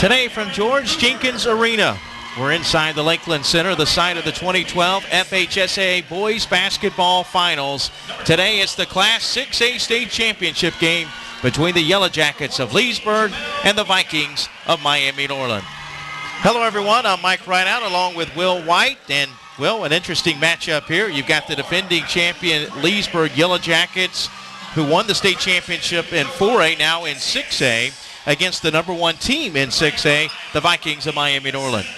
Today from George Jenkins Arena, we're inside the Lakeland Center, the site of the 2012 FHSAA Boys Basketball Finals. Today it's the Class 6A State Championship game between the Yellow Jackets of Leesburg and the Vikings of Miami Norland. Hello everyone, I'm Mike Rideout along with Will White, and Will, an interesting matchup here. You've got the defending champion Leesburg Yellow Jackets, who won the state championship in 4A, now in 6A, against the number one team in 6A, the Vikings of Miami Norland.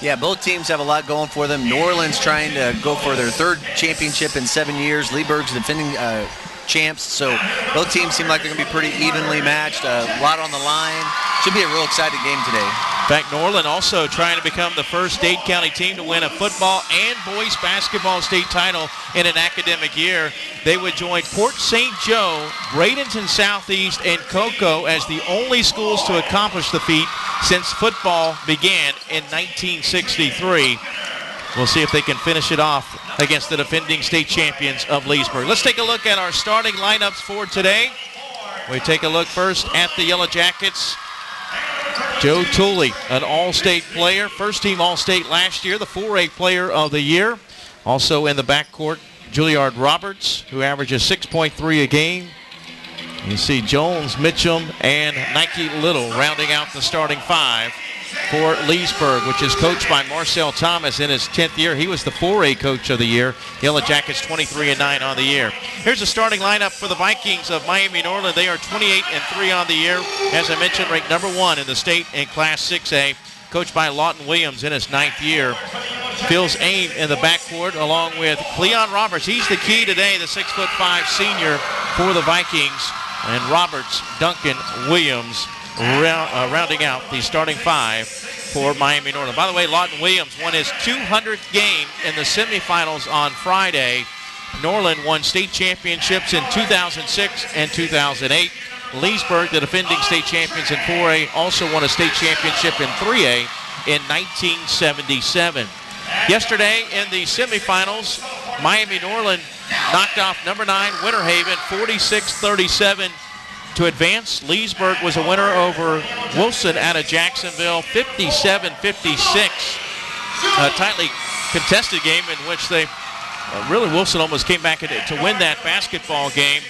Yeah, both teams have a lot going for them. Norland's trying to go for their third championship in 7 years. Leesburg's defending champs, so both teams seem like they're going to be pretty evenly matched. A lot on the line. Should be a real exciting game today. In fact, Norland also trying to become the first Dade County team to win a football and boys basketball state title in an academic year. They would join Port St. Joe, Bradenton Southeast, and Cocoa as the only schools to accomplish the feat since football began in 1963. We'll see if they can finish it off against the defending state champions of Leesburg. Let's take a look at our starting lineups for today. We take a look first at the Yellow Jackets. Joe Tooley, an all-state player, first-team all-state last year, the 4A player of the year. Also in the backcourt, Juilliard Roberts, who averages 6.3 a game. You see Jones, Mitchum, and Nike Little rounding out the starting five for Leesburg, which is coached by Marcel Thomas in his 10th year. He was the 4A coach of the year. Yellow Jackets 23-9 on the year. Here's the starting lineup for the Vikings of Miami Norland. They are 28-3 on the year. As I mentioned, ranked number one in the state in Class 6A, coached by Lawton Williams in his 9th year. Phil's Aim in the backcourt along with Cleon Roberts. He's the key today, the 6'5" senior for the Vikings. And Roberts, Duncan, Williams rounding out the starting five for Miami Norland. By the way, Lawton Williams won his 200th game in the semifinals on Friday. Norland won state championships in 2006 and 2008. Leesburg, the defending state champions in 4A, also won a state championship in 3A in 1977. Yesterday in the semifinals, Miami Norland knocked off number 9 Winter Haven 46-37 to advance. Leesburg was a winner over Wilson out of Jacksonville 57-56. A tightly contested game in which they really Wilson almost came back to win that basketball game.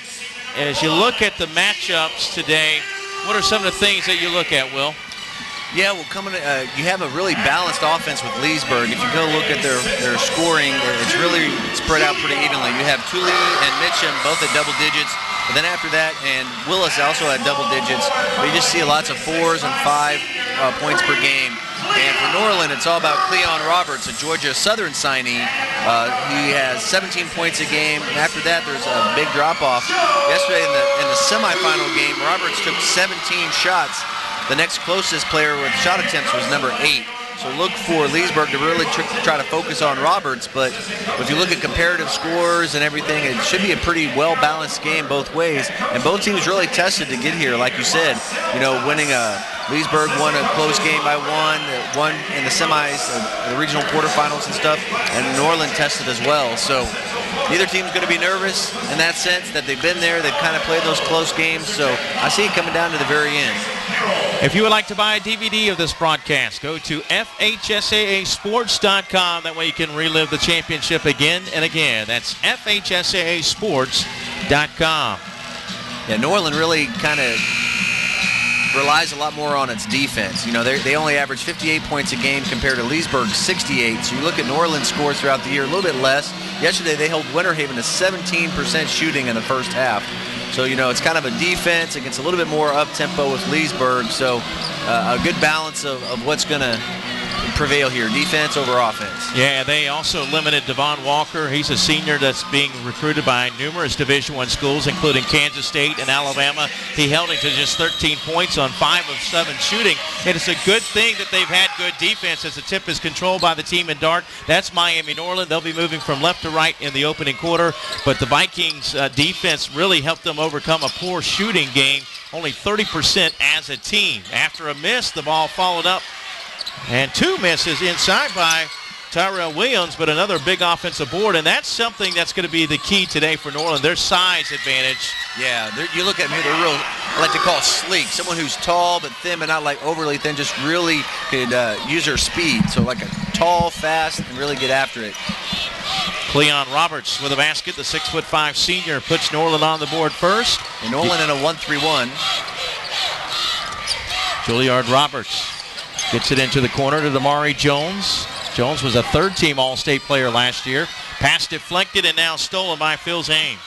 And as you look at the matchups today, what are some of the things that you look at, Will? Yeah, well, you have a really balanced offense with Leesburg. If you go look at their scoring, it's really spread out pretty evenly. You have Tooley and Mitchum both at double digits. But then after that, and Willis also had double digits, but you just see lots of 4s and 5 points per game. And for Norland, it's all about Cleon Roberts, a Georgia Southern signee. He has 17 points a game. And after that, there's a big drop-off. Yesterday in the semifinal game, Roberts took 17 shots. The next closest player with shot attempts was number 8. So look for Leesburg to really try to focus on Roberts. But if you look at comparative scores and everything, it should be a pretty well-balanced game both ways. And both teams really tested to get here, like you said. Winning Leesburg won a close game by one in the semis, the regional quarterfinals and stuff, and Norland tested as well. So neither team's going to be nervous in that sense that they've been there. They've kind of played those close games. So I see it coming down to the very end. If you would like to buy a DVD of this broadcast, go to FHSAAsports.com. That way you can relive the championship again and again. That's FHSAAsports.com. Yeah, Norland really kind of relies a lot more on its defense. They only average 58 points a game compared to Leesburg's 68. So you look at Norland's scores throughout the year, a little bit less. Yesterday they held Winter Haven to 17% shooting in the first half. So, it's kind of a defense. It gets a little bit more up-tempo with Leesburg. So a good balance of what's going to prevail here, defense over offense. Yeah, they also limited Devon Walker. He's a senior that's being recruited by numerous Division I schools, including Kansas State and Alabama. He held him to just 13 points on 5 of 7 shooting. And it's a good thing that they've had good defense as the tip is controlled by the team in dark. That's Miami Norland. They'll be moving from left to right in the opening quarter. But the Vikings defense really helped them overcome a poor shooting game, only 30% as a team. After a miss, the ball followed up. And 2 misses inside by Tyrell Williams, but another big offensive board, and that's something that's going to be the key today for Norland, their size advantage. Yeah, you look at them here, they're real, I like to call sleek, someone who's tall but thin but not like overly thin, just really could use their speed. So like a tall, fast, and really get after it. Cleon Roberts with a basket, the 6'5" senior, puts Norland on the board first. And Norland in a 1-3-1. Juilliard Roberts gets it into the corner to Damari Jones. Jones was a third-team All-State player last year. Pass deflected and now stolen by Phil Zane.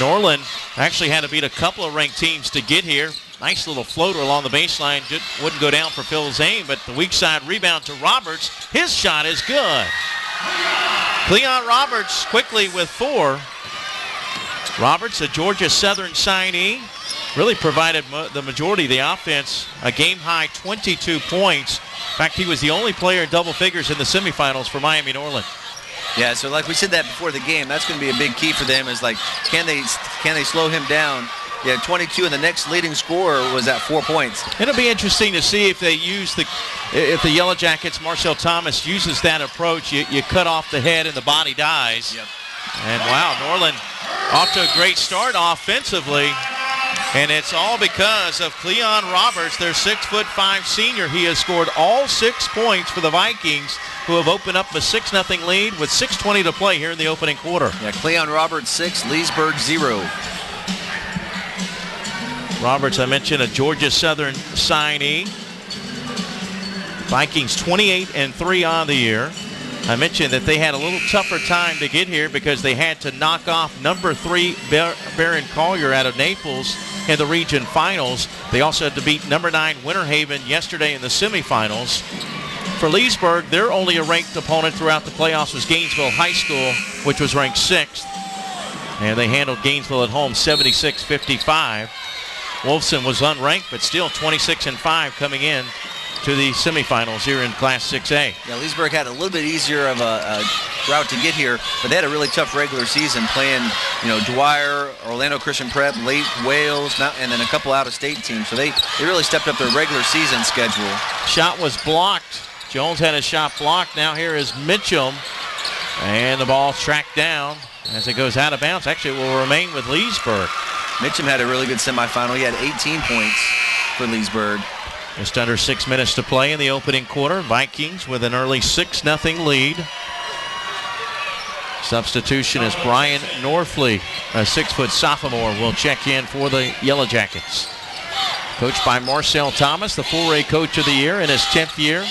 Norland actually had to beat a couple of ranked teams to get here. Nice little floater along the baseline. Just wouldn't go down for Phil Zane, but the weak side rebound to Roberts. His shot is good. Cleon Roberts quickly with 4. Roberts, a Georgia Southern signee, really provided the majority of the offense, a game-high 22 points. In fact, he was the only player in double figures in the semifinals for Miami Norland. Yeah, so like we said that before the game, that's going to be a big key for them is like, can they slow him down? Yeah, 22, and the next leading scorer was at 4 points. It'll be interesting to see if they use if the Yellow Jackets, Marcel Thomas uses that approach. You cut off the head and the body dies. Yep. And wow, Norland off to a great start offensively. And it's all because of Cleon Roberts, their 6'5" senior. He has scored all 6 points for the Vikings, who have opened up a 6-0 lead with 6:20 to play here in the opening quarter. Yeah, Cleon Roberts 6, Leesburg 0. Roberts, I mentioned, a Georgia Southern signee. Vikings 28-3 on the year. I mentioned that they had a little tougher time to get here because they had to knock off number 3 Barron Collier out of Naples in the region finals. They also had to beat number 9 Winter Haven yesterday in the semifinals. For Leesburg, their only ranked opponent throughout the playoffs was Gainesville High School, which was ranked 6th. And they handled Gainesville at home 76-55. Wolfson was unranked, but still 26-5 coming in to the semifinals here in Class 6A. Yeah, Leesburg had a little bit easier of a route to get here, but they had a really tough regular season playing, Dwyer, Orlando Christian Prep, Lake, Wales, and then a couple out-of-state teams. So they really stepped up their regular season schedule. Shot was blocked. Jones had his shot blocked. Now here is Mitchum, and the ball tracked down as it goes out of bounds. Actually, it will remain with Leesburg. Mitchum had a really good semifinal. He had 18 points for Leesburg. Just under 6 minutes to play in the opening quarter. Vikings with an early 6-0 lead. Substitution is Brian Norfleet, a 6-foot sophomore, will check in for the Yellow Jackets. Coached by Marcel Thomas, the 4A Coach of the Year in his 10th year.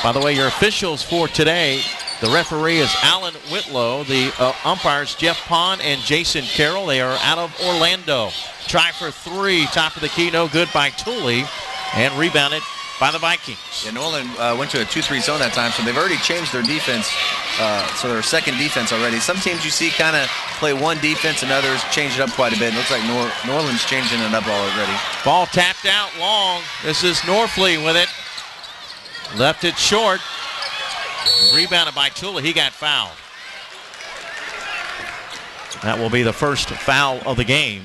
By the way, your officials for today, The referee is Alan Whitlow. The umpires, Jeff Pond and Jason Carroll. They are out of Orlando. Try for three, top of the key, no good by Tooley, and rebounded by the Vikings. Yeah, Norland went to a 2-3 zone that time, so they've already changed their defense, so their second defense already. Some teams you see kind of play one defense and others change it up quite a bit. It looks like Norland's changing it up already. Ball tapped out long. This is Norfleet with it. Left it short. Rebounded by Tula. He got fouled. That will be the first foul of the game.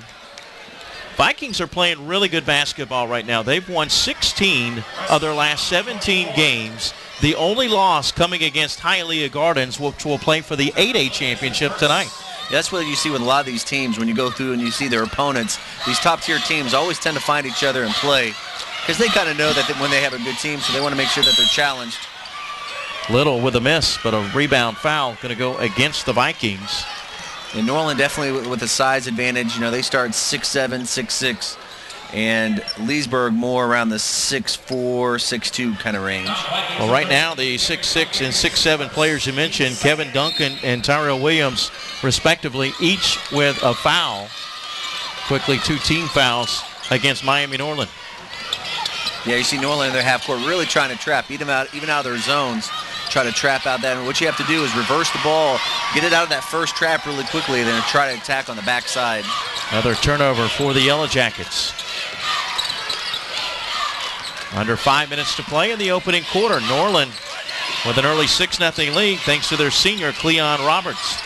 Vikings are playing really good basketball right now. They've won 16 of their last 17 games. The only loss coming against Hialeah Gardens, which will play for the 8A championship tonight. Yeah, that's what you see with a lot of these teams when you go through and you see their opponents. These top-tier teams always tend to find each other and play because they kind of know that when they have a good team, so they want to make sure that they're challenged. Little with a miss, but a rebound foul going to go against the Vikings. And Norland definitely with a size advantage. You know, they start 6'7", 6'6", and Leesburg more around the 6'4", 6'2" kind of range. Well, right now the 6'6" and 6'7" players you mentioned, Kevin Duncan and Tyrell Williams, respectively, each with a foul. Quickly, 2 team fouls against Miami Norland. Yeah, you see Norland in their half court really trying to trap, even out of their zones. Try to trap out that, and what you have to do is reverse the ball, get it out of that first trap really quickly, and then try to attack on the backside. Another turnover for the Yellow Jackets. Under 5 minutes to play in the opening quarter. Norland with an early 6-0 lead thanks to their senior Cleon Roberts.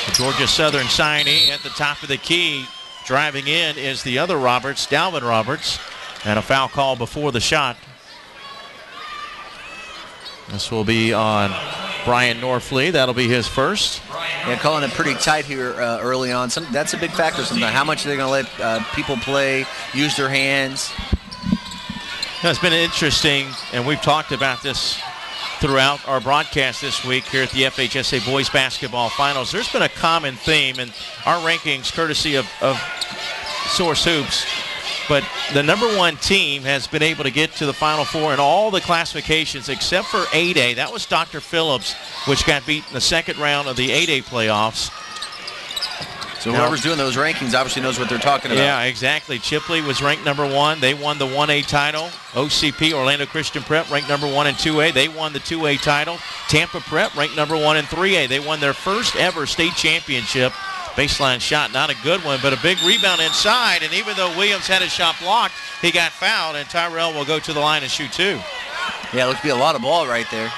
The Georgia Southern signee at the top of the key. Driving in is the other Roberts, Dalvin Roberts, and a foul call before the shot. This will be on Brian Norfleet. That'll be his first. Yeah, calling it pretty tight here early on. That's a big factor sometimes. How much they're going to let people play, use their hands. It's been interesting, and we've talked about this throughout our broadcast this week here at the FHSAA Boys Basketball Finals. There's been a common theme in our rankings, courtesy of Source Hoops. But the #1 team has been able to get to the Final Four in all the classifications except for 8A. That was Dr. Phillips, which got beat in the second round of the 8A playoffs. So whoever's doing those rankings obviously knows what they're talking about. Yeah, exactly. Chipley was ranked #1. They won the 1A title. OCP, Orlando Christian Prep, ranked #1 in 2A. They won the 2A title. Tampa Prep ranked #1 in 3A. They won their first ever state championship. Baseline shot, not a good one, but a big rebound inside. And even though Williams had his shot blocked, he got fouled, and Tyrell will go to the line and shoot 2. Yeah, it looks to be a lot of ball right there.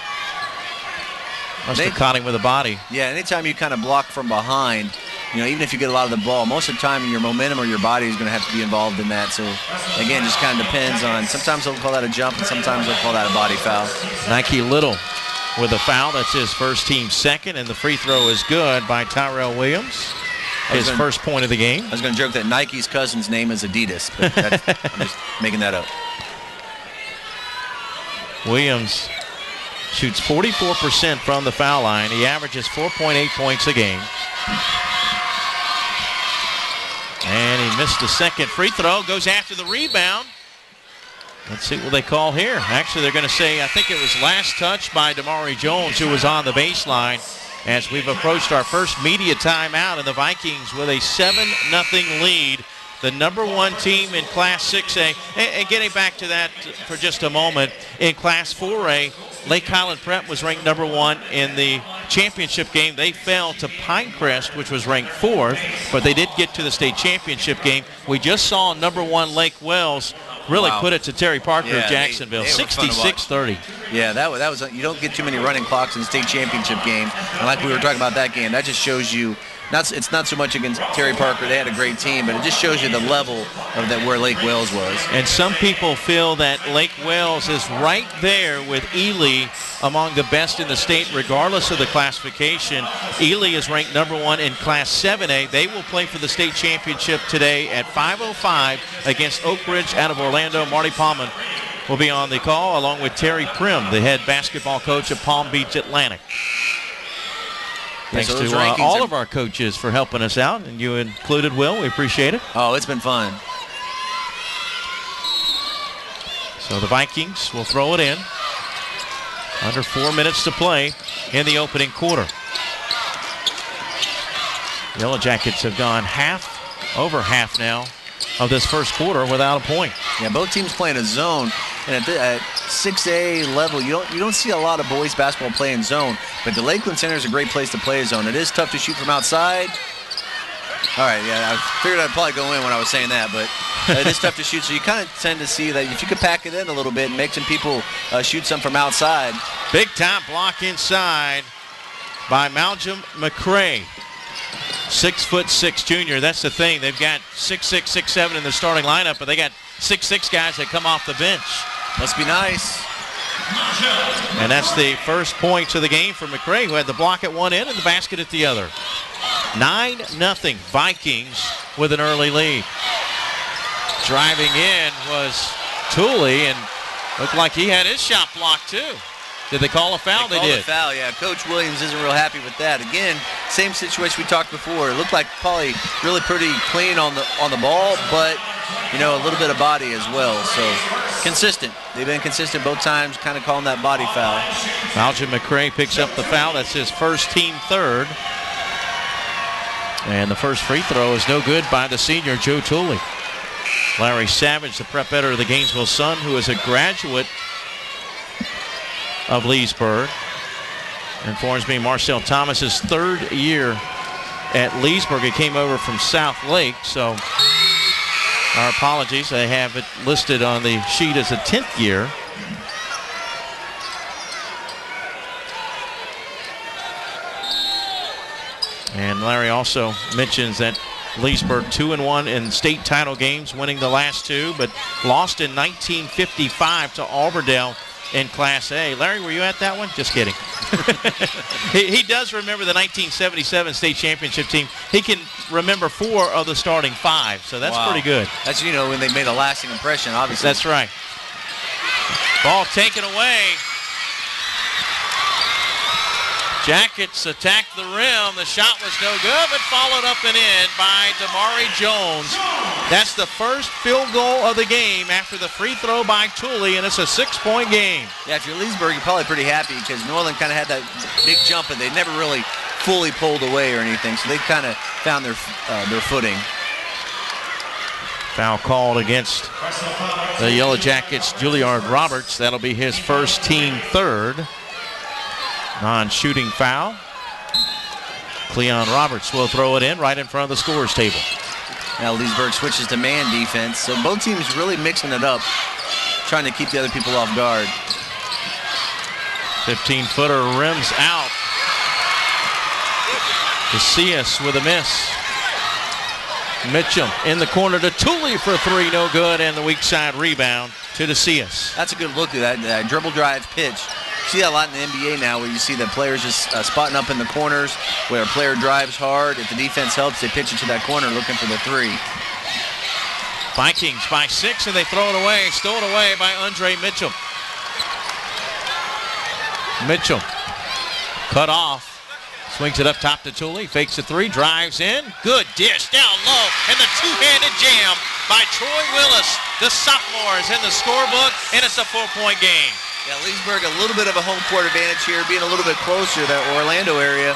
Must have caught him with a body. Yeah, anytime you kind of block from behind, you know, even if you get a lot of the ball, most of the time your momentum or your body is going to have to be involved in that. So, again, just kind of depends on, sometimes they'll call that a jump and sometimes they'll call that a body foul. Nike Little with a foul. That's his first team second, and the free throw is good by Tyrell Williams. His first point of the game. I was going to joke that Nike's cousin's name is Adidas, but I'm just making that up. Williams shoots 44% from the foul line. He averages 4.8 points a game. And he missed the second free throw. Goes after the rebound. Let's see what they call here. Actually, they're going to say, I think it was last touch by Damari Jones, who was on the baseline, as we've approached our first media timeout, and the Vikings with a 7-0 lead. The #1 team in Class 6A. And getting back to that for just a moment, in Class 4A, Lake Highland Prep was ranked #1 in the championship game. They fell to Pinecrest, which was ranked 4th, but they did get to the state championship game. We just saw #1 Lake Wells really put it to Terry Parker of Jacksonville, 66-30. Yeah, that was you don't get too many running clocks in the state championship game. And like we were talking about that game, that just shows you, it's not so much against Terry Parker. They had a great team, but it just shows you the level of that where Lake Wells was. And some people feel that Lake Wells is right there with Ely among the best in the state, regardless of the classification. Ely is ranked #1 in Class 7A. They will play for the state championship today at 5:05 against Oak Ridge out of Orlando. Marty Palman will be on the call, along with Terry Prim, the head basketball coach of Palm Beach Atlantic. Thanks to all of our coaches for helping us out, and you included, Will. We appreciate it. Oh, it's been fun. So the Vikings will throw it in. Under 4 minutes to play in the opening quarter. Yellow Jackets have gone over half now of this first quarter without a point. Yeah, both teams playing a zone. And at 6A level, you don't see a lot of boys basketball playing zone, but the Lakeland Center is a great place to play a zone. It is tough to shoot from outside. All right, yeah, I figured I'd probably go in when I was saying that, but it is tough to shoot, so you kind of tend to see that if you could pack it in a little bit and make some people shoot some from outside. Big time block inside by Malcolm McCray. 6'6" junior. That's the thing. They've got 6'6", 6'7" in the starting lineup, but they got 6'6" guys that come off the bench. Must be nice. And that's the first points of the game for McCray, who had the block at one end and the basket at the other. 9-0 Vikings with an early lead. Driving in was Tooley, and looked like he had his shot blocked too. Did they call a foul? They did. A foul, yeah. Coach Williams isn't real happy with that. Again, same situation we talked before. It looked like probably really pretty clean on the ball, but a little bit of body as well. So consistent. They've been consistent both times, kind of calling that body foul. Malcolm McCray picks up the foul. That's his first, team third. And the first free throw is no good by the senior, Joe Tooley. Larry Savage, the prep editor of the Gainesville Sun, who is a graduate of Leesburg, informs me Marcel Thomas's third year at Leesburg. He came over from South Lake, so our apologies. They have it listed on the sheet as a 10th year. And Larry also mentions that Leesburg 2-1 in state title games, winning the last two, but lost in 1955 to Auburndale in Class A. Larry, were you at that one? Just kidding. he does remember the 1977 state championship team. He can remember 4 of the starting 5, so that's pretty good. That's, when they made a lasting impression, obviously. That's right. Ball taken away. Jackets attacked the rim. The shot was no good, but followed up and in by Damari Jones. That's the first field goal of the game after the free throw by Tooley, and it's a 6-point game. Yeah, if you're Leesburg, you're probably pretty happy because Norland kind of had that big jump, and they never really fully pulled away or anything, so they kind of found their footing. Foul called against the Yellow Jackets, Juilliard Roberts. That'll be his first, team third. Non-shooting foul. Cleon Roberts will throw it in right in front of the scorer's table. Now Leesburg switches to man defense, so both teams really mixing it up, trying to keep the other people off guard. 15-footer rims out. Casillas with a miss. Mitchum in the corner to Tooley for 3, no good, and the weak side rebound to Casillas. That's a good look at that dribble drive pitch. You see that a lot in the NBA now, where you see the players just spotting up in the corners, where a player drives hard. If the defense helps, they pitch it to that corner looking for the 3. Vikings by 6, and they throw it away. Stolen away by Andre Mitchum. Mitchum cut off. Swings it up top to Tooley. Fakes a 3, drives in. Good dish down low, and the two-handed jam by Troy Willis. The sophomore is in the scorebook, and it's a 4-point game. Yeah, Leesburg a little bit of a home court advantage here, being a little bit closer to that Orlando area.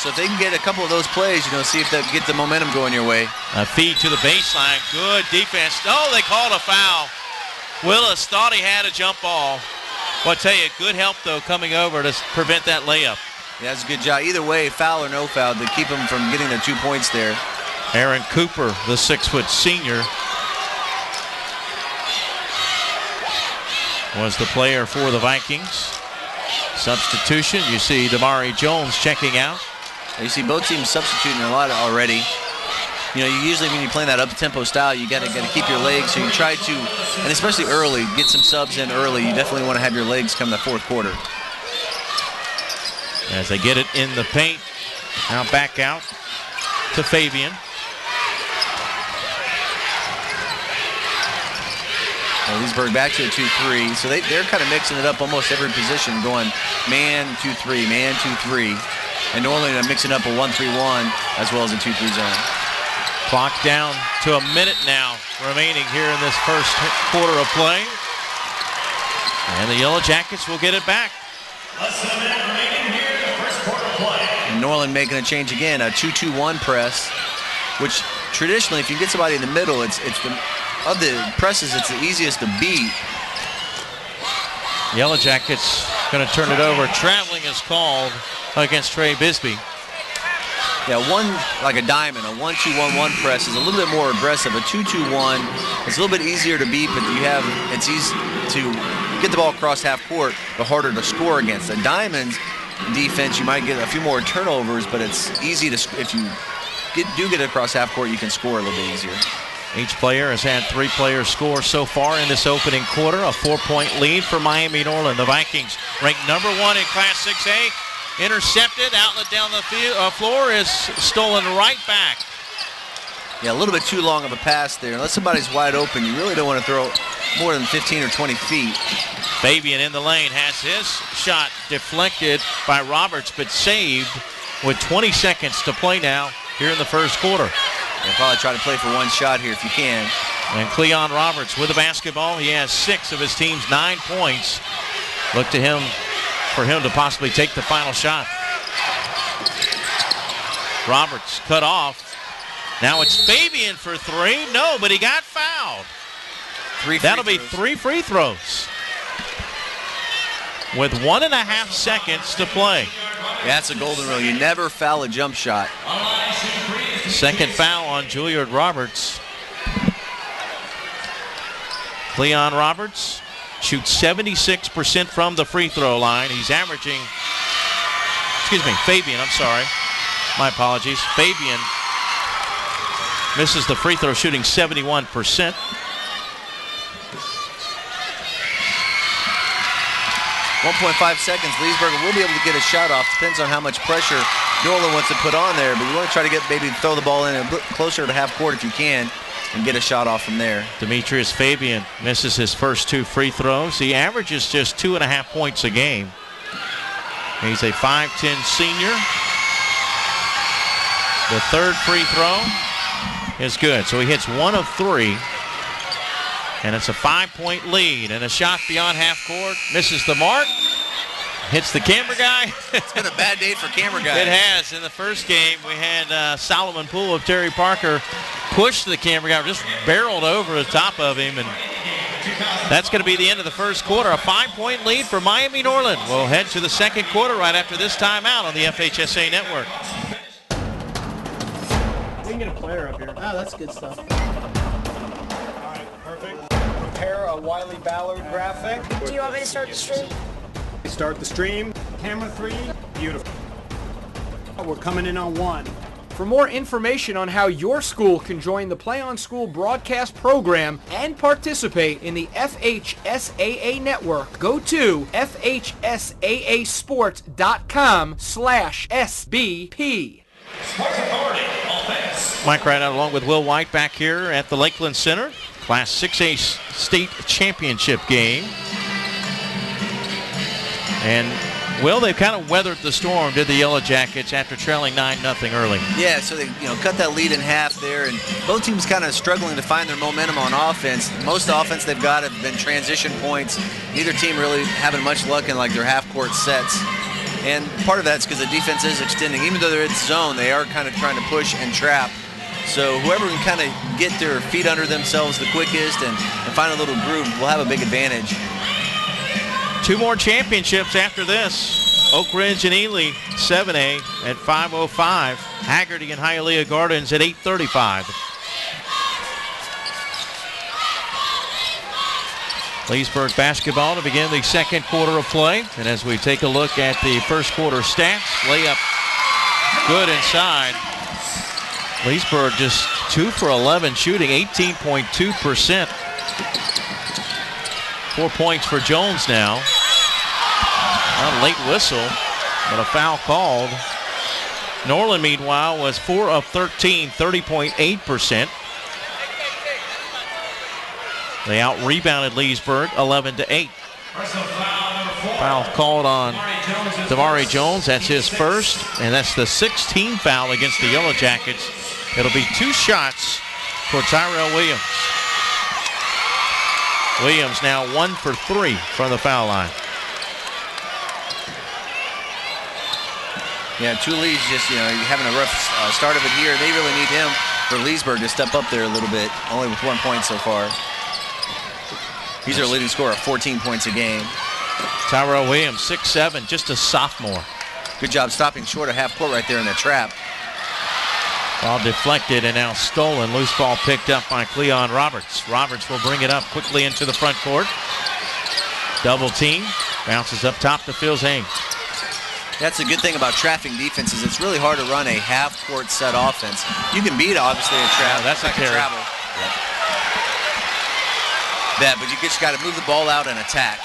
So if they can get a couple of those plays, see if they get the momentum going your way. A feed to the baseline. Good defense. Oh, they called a foul. Willis thought he had a jump ball. Well, I tell you, good help, though, coming over to prevent that layup. Yeah, that's a good job. Either way, foul or no foul, to keep them from getting the 2 points there. Aaron Cooper, the 6-foot senior, was the player for the Vikings. Substitution, you see Damari Jones checking out. You see both teams substituting a lot already. You usually when you're playing that up-tempo style, you got to keep your legs, so you try to, and especially early, get some subs in early. You definitely want to have your legs come the 4th quarter. As they get it in the paint, now back out to Fabian. Leesburg back to a 2-3, so they're kind of mixing it up almost every position, going man 2-3, man 2-3, and Norland mixing up a 1-3-1 as well as a 2-3 zone. Clock down to a minute now remaining here in this first quarter of play, and the Yellow Jackets will get it back. And Norland making a change again, a 2-2-1 press, which traditionally, if you get somebody in the middle, it's of the presses, it's the easiest to beat. Yellow Jackets going to turn it over. Traveling is called against Trey Bisbee. Yeah, like a diamond, a 1-2-1-1 press is a little bit more aggressive. A 2-2-1, it's a little bit easier to beat, but it's easy to get the ball across half court, but harder to score against. A diamond's defense, you might get a few more turnovers, but it's easy to, if you do get it across half court, you can score a little bit easier. Each player has had 3 players score so far in this opening quarter. A 4-point lead for Miami Norland. The Vikings ranked number 1 in Class 6A. Intercepted, outlet down the floor is stolen right back. Yeah, a little bit too long of a pass there. Unless somebody's wide open, you really don't want to throw more than 15 or 20 feet. Fabian in the lane has his shot deflected by Roberts, but saved with 20 seconds to play now here in the first quarter. You'll probably try to play for one shot here if you can. And Cleon Roberts with the basketball. He has 6 of his team's 9 points. Look to him for him to possibly take the final shot. Roberts cut off. Now it's Fabian for 3. No, but he got fouled. That'll be 3 free throws with 1.5 seconds to play. Yeah, that's a golden rule. You never foul a jump shot. Second foul on Juilliard Roberts. Cleon Roberts shoots 76% from the free throw line. He's averaging, Fabian, I'm sorry. My apologies. Fabian misses the free throw, shooting 71%. 1.5 seconds. Leesburg will be able to get a shot off. Depends on how much pressure Norland wants to put on there, but you want to try to maybe throw the ball in a bit closer to half court if you can and get a shot off from there. Demetrius Fabian misses his first 2 free throws. He averages just 2.5 points a game. He's a 5'10" senior. The third free throw is good. So he hits 1 of 3. And it's a 5-point lead. And a shot beyond half court. Misses the mark. Hits the camera guy. It's been a bad day for camera guys. It has. In the first game, we had Solomon Poole of Terry Parker push the camera guy, just barreled over the top of him. And that's going to be the end of the first quarter. A 5-point lead for Miami Norland. We'll head to the second quarter right after this timeout on the FHSAA Network. We can get a player up here. Oh, that's good stuff. All right, perfect. Prepare a Wiley Ballard graphic. Do you want me to start the stream? Start the stream. Camera 3. Beautiful. We're coming in on 1. For more information on how your school can join the Play on School broadcast program and participate in the FHSAA network, go to FHSAAsports.com/SBP. Mike Rideout along with Will White back here at the Lakeland Center. Class 6A state championship game. And, Will, they've kind of weathered the storm, did the Yellow Jackets, after trailing 9-0 early. Yeah, so they cut that lead in half there, and both teams kind of struggling to find their momentum on offense. Most offense they've got have been transition points. Neither team really having much luck in like their half-court sets. And part of that's because the defense is extending. Even though they're in zone, they are kind of trying to push and trap. So whoever can kind of get their feet under themselves the quickest and find a little groove will have a big advantage. 2 more championships after this. Oak Ridge and Ely, 7A at 5:05. Haggerty and Hialeah Gardens at 8:35. Leesburg basketball to begin the second quarter of play. And as we take a look at the first quarter stats, layup good inside. Leesburg just 2 for 11 shooting, 18.2%. 4 points for Jones now. A late whistle, but a foul called. Norland, meanwhile, was 4 of 13, 30.8%. They out-rebounded Leesburg 11-8. Foul called on Damari Jones. That's his first, and that's the 16th foul against the Yellow Jackets. It'll be 2 shots for Tyrell Williams. Williams now 1 for 3 from the foul line. Yeah, Thule's just, having a rough start of it here. They really need him for Leesburg to step up there a little bit, only with 1 point so far. He's their leading scorer, 14 points a game. Tyrell Williams, 6'7", just a sophomore. Good job stopping short of half court right there in the trap. Ball deflected and now stolen. Loose ball picked up by Cleon Roberts. Roberts will bring it up quickly into the front court. Double team. Bounces up top to Phil Zane. That's a good thing about trapping defenses. It's really hard to run a half-court set offense. You can beat, obviously, a trap. Yeah, that's a carry. Travel. Yeah, but you just got to move the ball out and attack.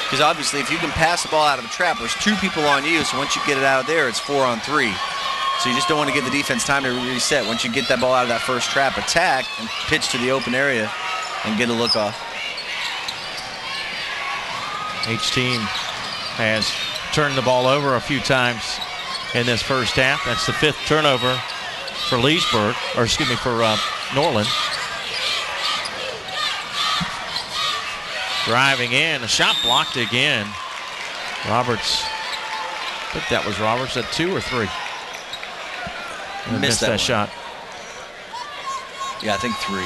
Because obviously, if you can pass the ball out of a trap, there's 2 people on you. So once you get it out of there, it's 4 on 3. So you just don't want to give the defense time to reset. Once you get that ball out of that first trap, attack and pitch to the open area and get a look off. Each team has turned the ball over a few times in this first half. That's the 5th turnover for Leesburg, or excuse me, for Norland. Driving in, a shot blocked again. Roberts, I think that was Roberts at 2 or 3. Missed that shot. Yeah, I think 3.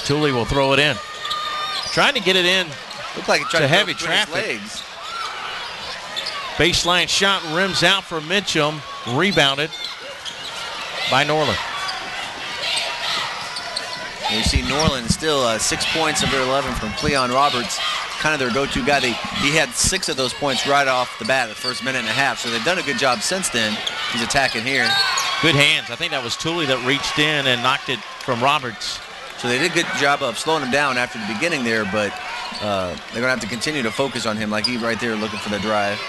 Thule will throw it in. Trying to get it in. Looked like he tried to to heavy throw it between his traffic. legs. Baseline shot rims out for Mitchum. Rebounded by Norland. And you see Norland still 6 points of their 11 from Cleon Roberts, kind of their go-to guy. He had 6 of those points right off the bat the first minute and a half, so they've done a good job since then. He's attacking here. Good hands. I think that was Thule that reached in and knocked it from Roberts. So they did a good job of slowing him down after the beginning there, but they're going to have to continue to focus on him like he's right there looking for the drive.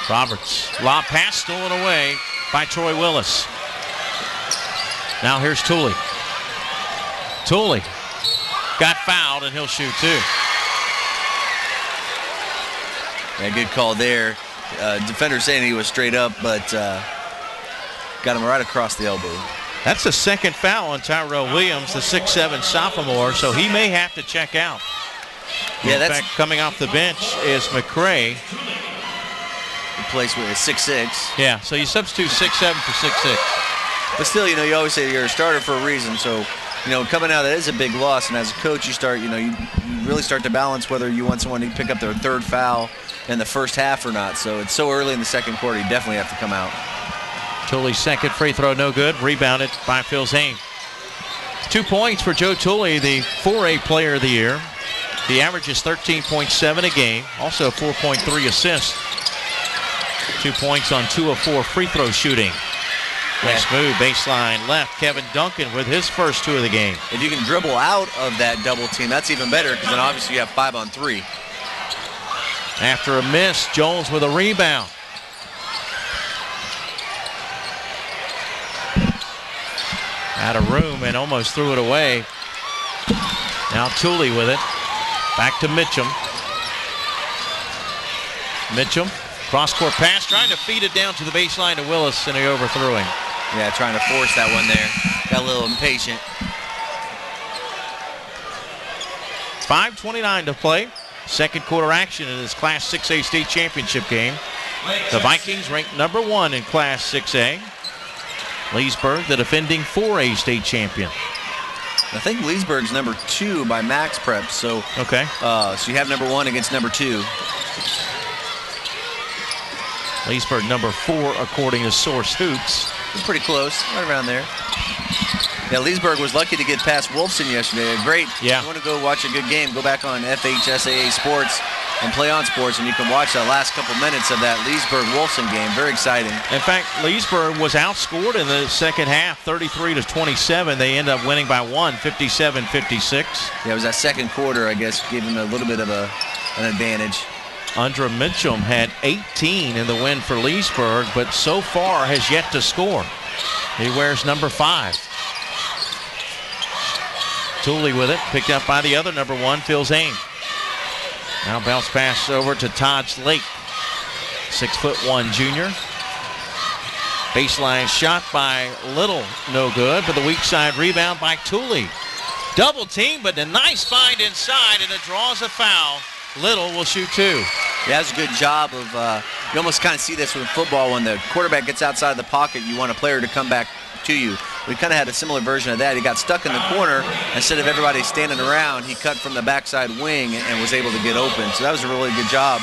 Roberts. Lob pass stolen away by Troy Willis. Now here's Thule. Thule got fouled and he'll shoot 2. Yeah, good call there. Defender saying he was straight up, but got him right across the elbow. That's the 2nd foul on Tyrell Williams, the 6'7" sophomore, so he may have to check out. Yeah, in fact, coming off the bench is McCray. Replaced with a 6'6". Yeah, so you substitute 6'7" for 6'6". But still, you always say you're a starter for a reason. So, coming out, that is a big loss. And as a coach, you start, you really start to balance whether you want someone to pick up their 3rd foul in the first half or not. So it's so early in the second quarter, you definitely have to come out. Thule's 2nd free throw, no good. Rebounded by Phil Zane. 2 points for Joe Thule, the 4A player of the year. He averages 13.7 a game, also 4.3 assists. 2 points on 2 of 4 free throw shooting. Nice move, baseline left. Kevin Duncan with his first 2 of the game. If you can dribble out of that double team, that's even better because then obviously you have 5 on 3. After a miss, Jones with a rebound. Out of room and almost threw it away. Now Thule with it. Back to Mitchum. Mitchum, cross-court pass, trying to feed it down to the baseline to Willis, and he overthrew him. Yeah, trying to force that one there. Got a little impatient. 5:29 to play. Second quarter action in this Class 6A state championship game. The Vikings ranked number 1 in Class 6A. Leesburg, the defending 4A state champion. I think Leesburg's number 2 by Max Prep. So okay. So you have number 1 against number 2. Leesburg number 4 according to Source Hoops. Pretty close, right around there. Yeah, Leesburg was lucky to get past Wolfson yesterday. Great. Yeah. If you want to go watch a good game, go back on FHSAA Sports and Play On Sports, and you can watch the last couple minutes of that Leesburg-Wolfson game. Very exciting. In fact, Leesburg was outscored in the second half, 33-27. They end up winning by 1, 57-56. Yeah, it was that second quarter, I guess, gave them a little bit of an advantage. Andra Mitchum had 18 in the win for Leesburg, but so far has yet to score. He wears number 5. Thule with it, picked up by the other number 1, Phil Zane. Now bounce pass over to Taj Lake, 6'1" junior. Baseline shot by Little, no good, but the weak side rebound by Thule. Double team, but a nice find inside, and it draws a foul. Little will shoot 2. Yeah, that's a good job of, you almost kind of see this with football. When the quarterback gets outside of the pocket, you want a player to come back to you. We kind of had a similar version of that. He got stuck in the corner. Instead of everybody standing around, he cut from the backside wing and was able to get open. So that was a really good job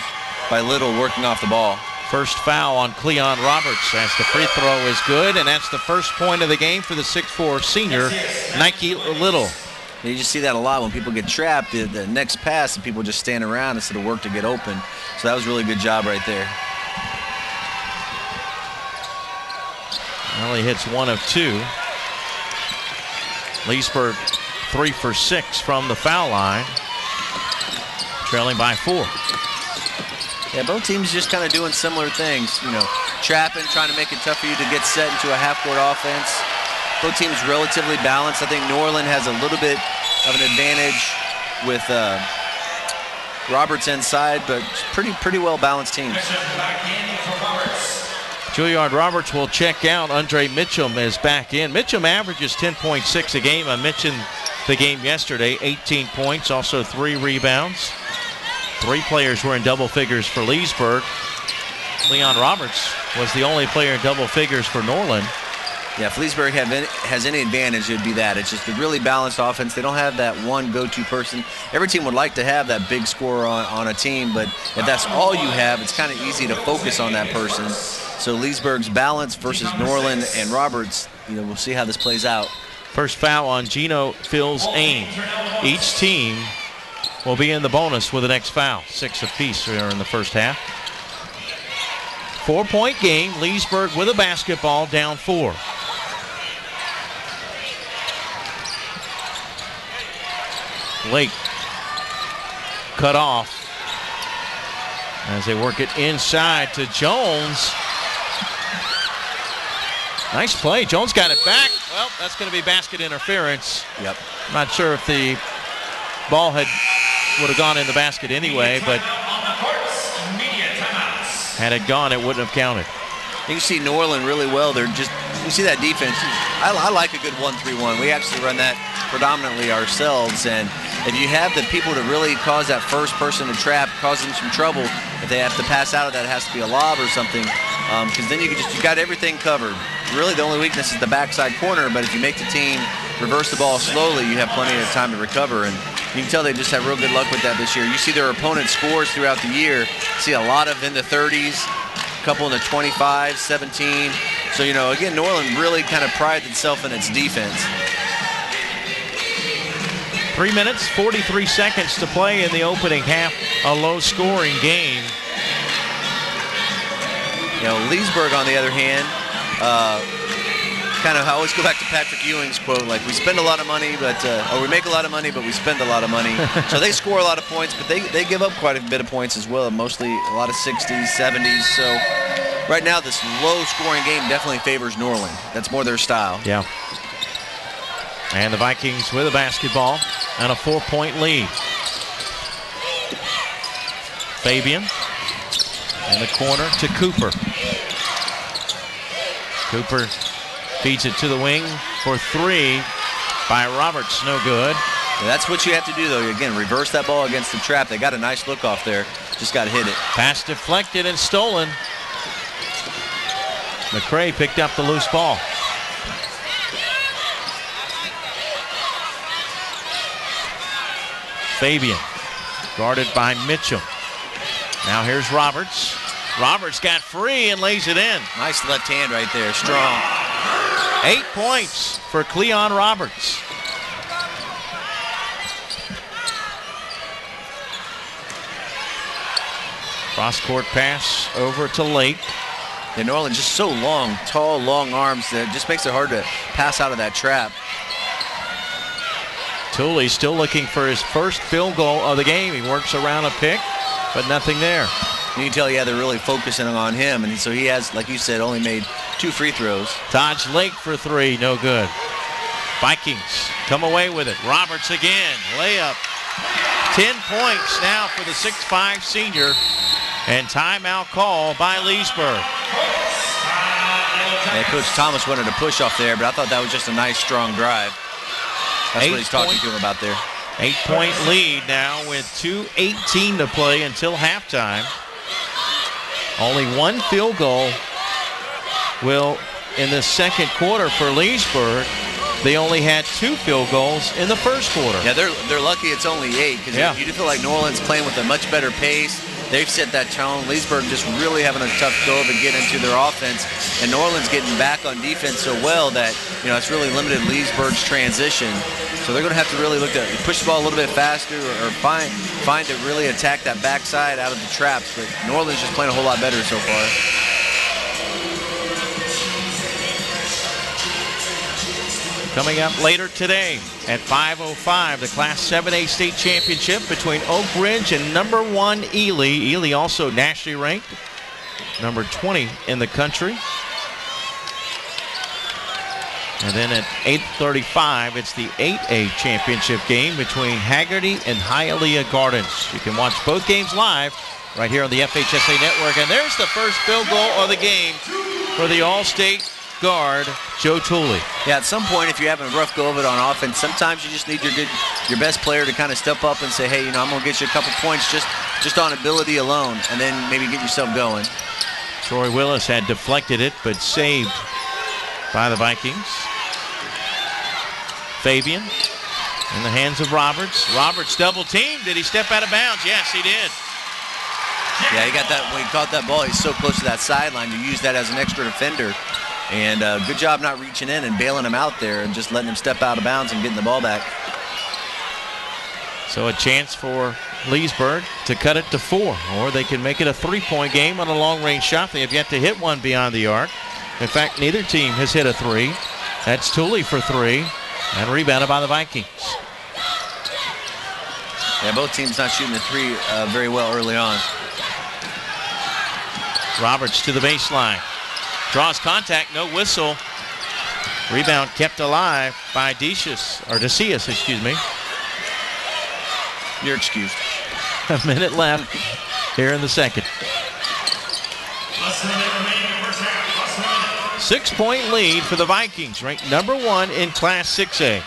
by Little working off the ball. First foul on Cleon Roberts as the free throw is good, and that's the first point of the game for the 6'4 senior, Nike Little. You just see that a lot when people get trapped. The next pass, and people just stand around instead of work to get open. So that was a really good job right there. Well, he hits 1 of 2. Leesburg 3 for 6 from the foul line, trailing by 4. Yeah, both teams just kind of doing similar things. You know, trapping, trying to make it tough for you to get set into a half-court offense. Both teams relatively balanced. I think Norland has a little bit of an advantage with Roberts inside, but pretty well-balanced teams. Juilliard Roberts will check out. Andre Mitchum is back in. Mitchum averages 10.6 a game. I mentioned the game yesterday, 18 points, also 3 rebounds. 3 players were in double figures for Leesburg. Leon Roberts was the only player in double figures for Norland. Yeah, if Leesburg has any advantage, it would be that. It's just a really balanced offense. They don't have that one go-to person. Every team would like to have that big scorer on a team, but if that's all you have, it's kind of easy to focus on that person. So Leesburg's balance versus Norland and Roberts, you know, we'll see how this plays out. First foul on Gino Phils-Ain. Each team will be in the bonus with the next foul. 6 apiece here in the first half. 4-point game. Leesburg with a basketball, down 4. Lake cut off as they work it inside to Jones. Nice play. Jones got it back. Well, that's going to be basket interference. Yep. I'm not sure if the ball would have gone in the basket anyway, but had it gone, it wouldn't have counted. You can see Norland really well. You see that defense. I like a good 1-3-1. We actually run that predominantly ourselves, and if you have the people to really cause that first person to trap, cause them some trouble, if they have to pass out of that, it has to be a lob or something, because then you got everything covered. Really, the only weakness is the backside corner, but if you make the team reverse the ball slowly, you have plenty of time to recover, and you can tell they just have real good luck with that this year. You see their opponent scores throughout the year. See a lot of in the 30s, a couple in the 25, 17. So, you know, again, Norland really kind of prides itself in its defense. 3 minutes, 43 seconds to play in the opening half. A low-scoring game. You know, Leesburg, on the other hand, I always go back to Patrick Ewing's quote, like, we spend a lot of money, or we make a lot of money, but we spend a lot of money. So they score a lot of points, but they give up quite a bit of points as well, mostly a lot of 60s, 70s. So right now, this low-scoring game definitely favors Norland. That's more their style. Yeah. And the Vikings with a basketball and a 4-point lead. Fabian in the corner to Cooper. Cooper feeds it to the wing for 3 by Roberts. No good. Yeah, that's what you have to do, though. Again, reverse that ball against the trap. They got a nice look off there. Just got to hit it. Pass deflected and stolen. McCray picked up the loose ball. Fabian guarded by Mitchell. Now here's Roberts. Roberts got free and lays it in. Nice left hand right there, strong. 8 points for Cleon Roberts. Cross-court pass over to Lake. Yeah, Norland just so long, tall, long arms that just makes it hard to pass out of that trap. Tooley still looking for his first field goal of the game. He works around a pick, but nothing there. You can tell, yeah, they're really focusing on him, and so he has, like you said, only made 2 free throws. Taj Lake for 3, no good. Vikings come away with it. Roberts again, layup. 10 points now for the 6'5 senior, and timeout call by Leesburg. Yeah, Coach Thomas wanted to push off there, but I thought that was just a nice, strong drive. That's what he's talking to him about there. 8-point lead now with 2:18 to play until halftime. Only one field goal will in the second quarter for Leesburg. They only had 2 field goals in the first quarter. Yeah, they're lucky it's only 8 because you do feel like Norland's playing with a much better pace. They've set that tone. Leesburg just really having a tough go of it getting into their offense, and Norland's getting back on defense so well that it's really limited Leesburg's transition. So they're going to have to really look to push the ball a little bit faster or find to really attack that backside out of the traps. But Norland's just playing a whole lot better so far. Coming up later today at 5:05, the Class 7A state championship between Oak Ridge and number 1 Ely. Ely also nationally ranked, number 20 in the country. And then at 8:35, it's the 8A championship game between Haggerty and Hialeah Gardens. You can watch both games live right here on the FHSAA Network. And there's the first field goal of the game for the All-State guard, Joe Tooley. Yeah, at some point, if you're having a rough go of it on offense, sometimes you just need your best player to kind of step up and say, hey, I'm going to get you a couple points just on ability alone, and then maybe get yourself going. Troy Willis had deflected it, but saved by the Vikings. Fabian in the hands of Roberts. Roberts double team. Did he step out of bounds? Yes, he did. Yeah, he got that when he caught that ball. He's so close to that sideline. You use that as an extra defender. And good job not reaching in and bailing him out there and just letting him step out of bounds and getting the ball back. So a chance for Leesburg to cut it to 4, or they can make it a 3-point game on a long-range shot. They have yet to hit one beyond the arc. In fact, neither team has hit a 3. That's Tooley for 3, and rebounded by the Vikings. Yeah, both teams not shooting the 3 very well early on. Roberts to the baseline. Draws contact, no whistle. Rebound kept alive by Decius, excuse me. You're excused. A minute left here in the second. 6-point lead for the Vikings, ranked number 1 in Class 6A.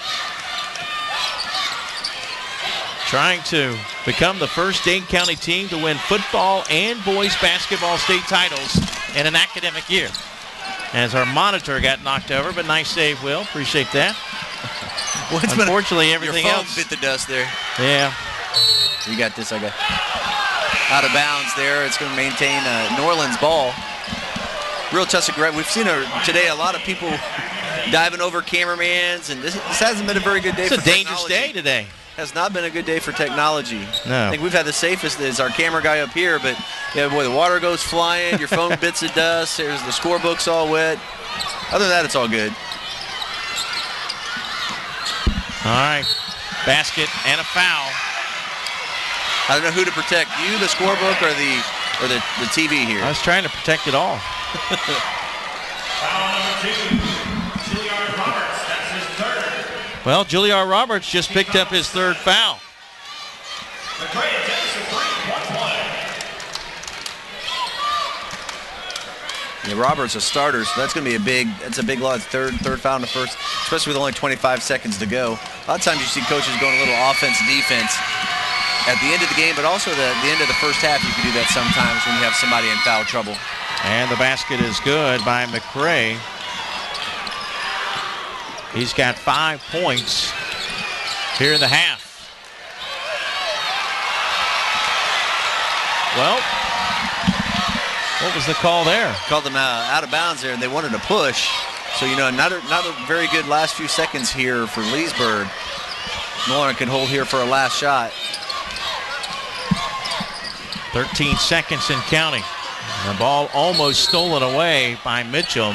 Trying to become the first Dane County team to win football and boys basketball state titles in an academic year. As our monitor got knocked over, but nice save, Will. Appreciate that. Well, unfortunately, everything your phone else bit the dust there. Yeah. You got this. I got out of bounds there. It's going to maintain Norland's ball. Real touch of grab. We've seen today a lot of people diving over cameramans, and this hasn't been a very good day. It's a dangerous day today. Has not been a good day for technology. No. I think we've had the safest is our camera guy up here, but yeah, boy, the water goes flying, your phone bits of dust, there's the scorebook's all wet. Other than that, it's all good. All right, basket and a foul. I don't know who to protect, you, the scorebook, or the TV here. I was trying to protect it all. Foul number 2. Well, Juilliard Roberts just picked up his 3rd foul. Yeah, Roberts a starter, so that's going to be a big loss. Third foul in the first, especially with only 25 seconds to go. A lot of times you see coaches going a little offense, defense at the end of the game, but also the end of the first half. You can do that sometimes when you have somebody in foul trouble. And the basket is good by McCray. He's got 5 points here in the half. Well, what was the call there? Called them out of bounds there, and they wanted to push. So, not a very good last few seconds here for Leesburg. Norland can hold here for a last shot. 13 seconds and counting. The ball almost stolen away by Mitchell.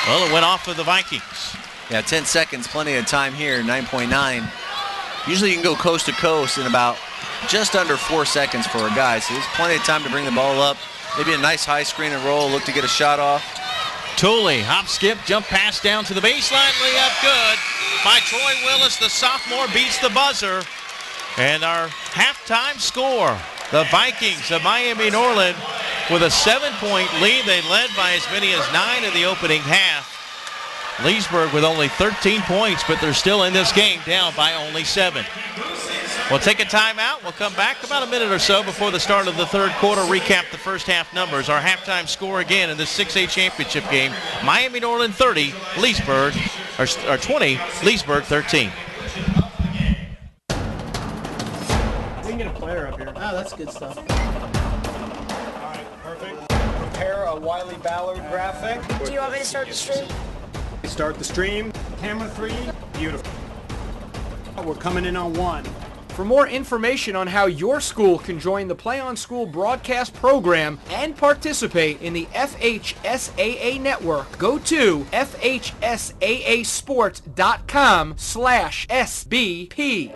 Well, it went off of the Vikings. Yeah, 10 seconds, plenty of time here, 9.9. Usually you can go coast to coast in about just under 4 seconds for a guy, so there's plenty of time to bring the ball up. Maybe a nice high screen and roll, look to get a shot off. Tooley, hop, skip, jump pass down to the baseline, layup good by Troy Willis. The sophomore beats the buzzer. And our halftime score, the Vikings of Miami Norland with a 7-point lead. They led by as many as 9 in the opening half. Leesburg with only 13 points, but they're still in this game down by only 7. We'll take a timeout. We'll come back about a minute or so before the start of the third quarter. Recap the first half numbers. Our halftime score again in the 6A championship game. Miami Norland 30, Leesburg, or 20, Leesburg 13. We can get a player up here. Oh, that's good stuff. All right, perfect. Prepare a Wiley Ballard graphic. Do you want me to start the stream? Start the stream. Camera 3, beautiful. We're coming in on 1. For more information on how your school can join the Play on School broadcast program and participate in the FHSAA network, go to FHSAAsport.com/SBP.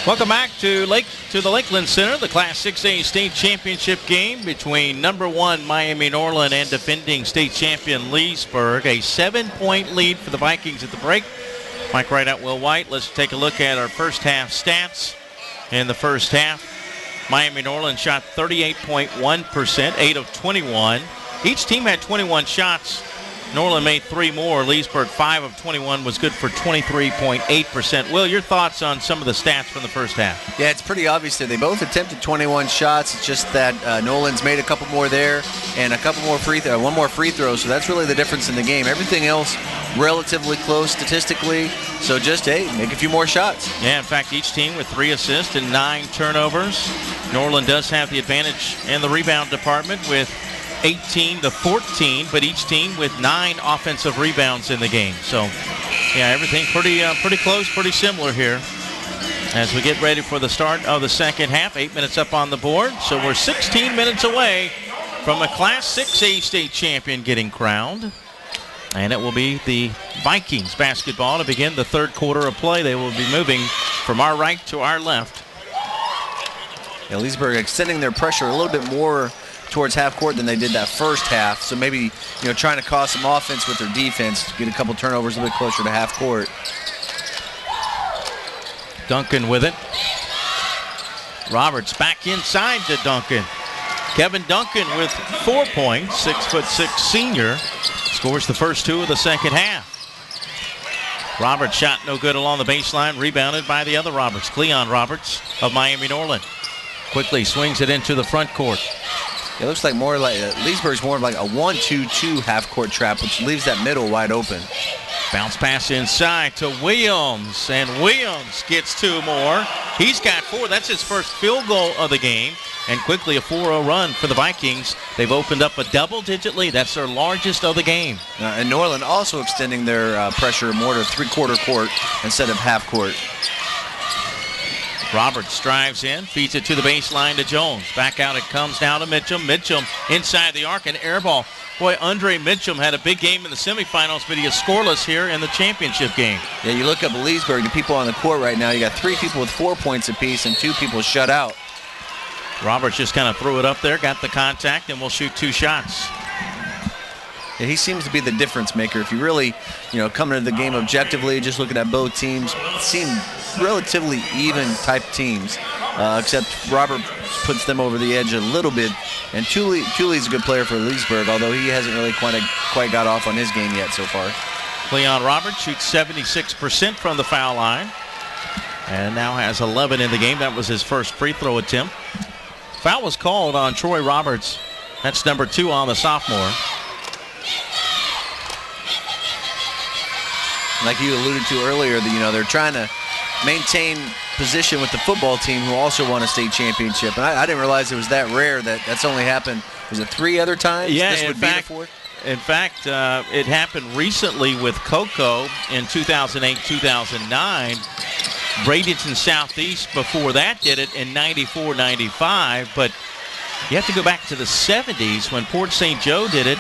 Welcome back to the Lakeland Center, the Class 6A state championship game between number 1 Miami Norland and defending state champion Leesburg. A 7-point lead for the Vikings at the break. Mike Wright out, Will White. Let's take a look at our first half stats. In the first half, Miami Norland shot 38.1%, 8 of 21. Each team had 21 shots. Norland made 3 more. Leesburg, 5 of 21, was good for 23.8%. Will, your thoughts on some of the stats from the first half? Yeah, it's pretty obvious that they both attempted 21 shots. It's just that Nolan's made a couple more there. and one more free throw. So that's really the difference in the game. Everything else relatively close statistically. So just, hey, make a few more shots. Yeah, in fact, each team with 3 assists and 9 turnovers. Norland does have the advantage in the rebound department with 18-14, but each team with 9 offensive rebounds in the game. So, yeah, everything pretty close, pretty similar here as we get ready for the start of the second half. 8 minutes up on the board, so we're 16 minutes away from a Class 6A state champion getting crowned. And it will be the Vikings basketball to begin the third quarter of play. They will be moving from our right to our left. Yeah, Leesburg extending their pressure a little bit more towards half court than they did that first half. So maybe, trying to cause some offense with their defense, get a couple turnovers a little bit closer to half court. Duncan with it. Roberts back inside to Duncan. Kevin Duncan with 4 points, 6'6" senior. Scores the first 2 of the second half. Roberts shot no good along the baseline, rebounded by the other Roberts, Cleon Roberts of Miami Norland. Quickly swings it into the front court. It looks like more like Leesburg's more like a 1-2-2 half-court trap, which leaves that middle wide open. Bounce pass inside to Williams, and Williams gets 2 more. He's got 4. That's his first field goal of the game. And quickly a 4-0 run for the Vikings. They've opened up a double-digit lead. That's their largest of the game. And Norland also extending their pressure more to three-quarter court instead of half court. Roberts drives in, feeds it to the baseline to Jones. Back out it comes now to Mitchum. Mitchum inside the arc, and air ball. Boy, Andre Mitchum had a big game in the semifinals, but he is scoreless here in the championship game. Yeah, you look up at Leesburg, the people on the court right now, you got 3 people with 4 points apiece and 2 people shut out. Roberts just kind of threw it up there, got the contact, and will shoot 2 shots. Yeah, he seems to be the difference maker. If you really, coming into the game objectively, just looking at both teams, seem relatively even type teams, except Robert puts them over the edge a little bit. And Thule's a good player for Leesburg, although he hasn't really quite got off on his game yet so far. Cleon Roberts shoots 76% from the foul line and now has 11 in the game. That was his first free throw attempt. Foul was called on Troy Roberts. That's number 2 on the sophomore. Like you alluded to earlier, they're trying to maintain position with the football team who also won a state championship. And I didn't realize it was that rare that's only happened, was it 3 other times? Yeah, this would be the 4th? In fact, it happened recently with Cocoa in 2008-2009. Bradenton Southeast before that did it in 94-95, but you have to go back to the 70s when Port St. Joe did it,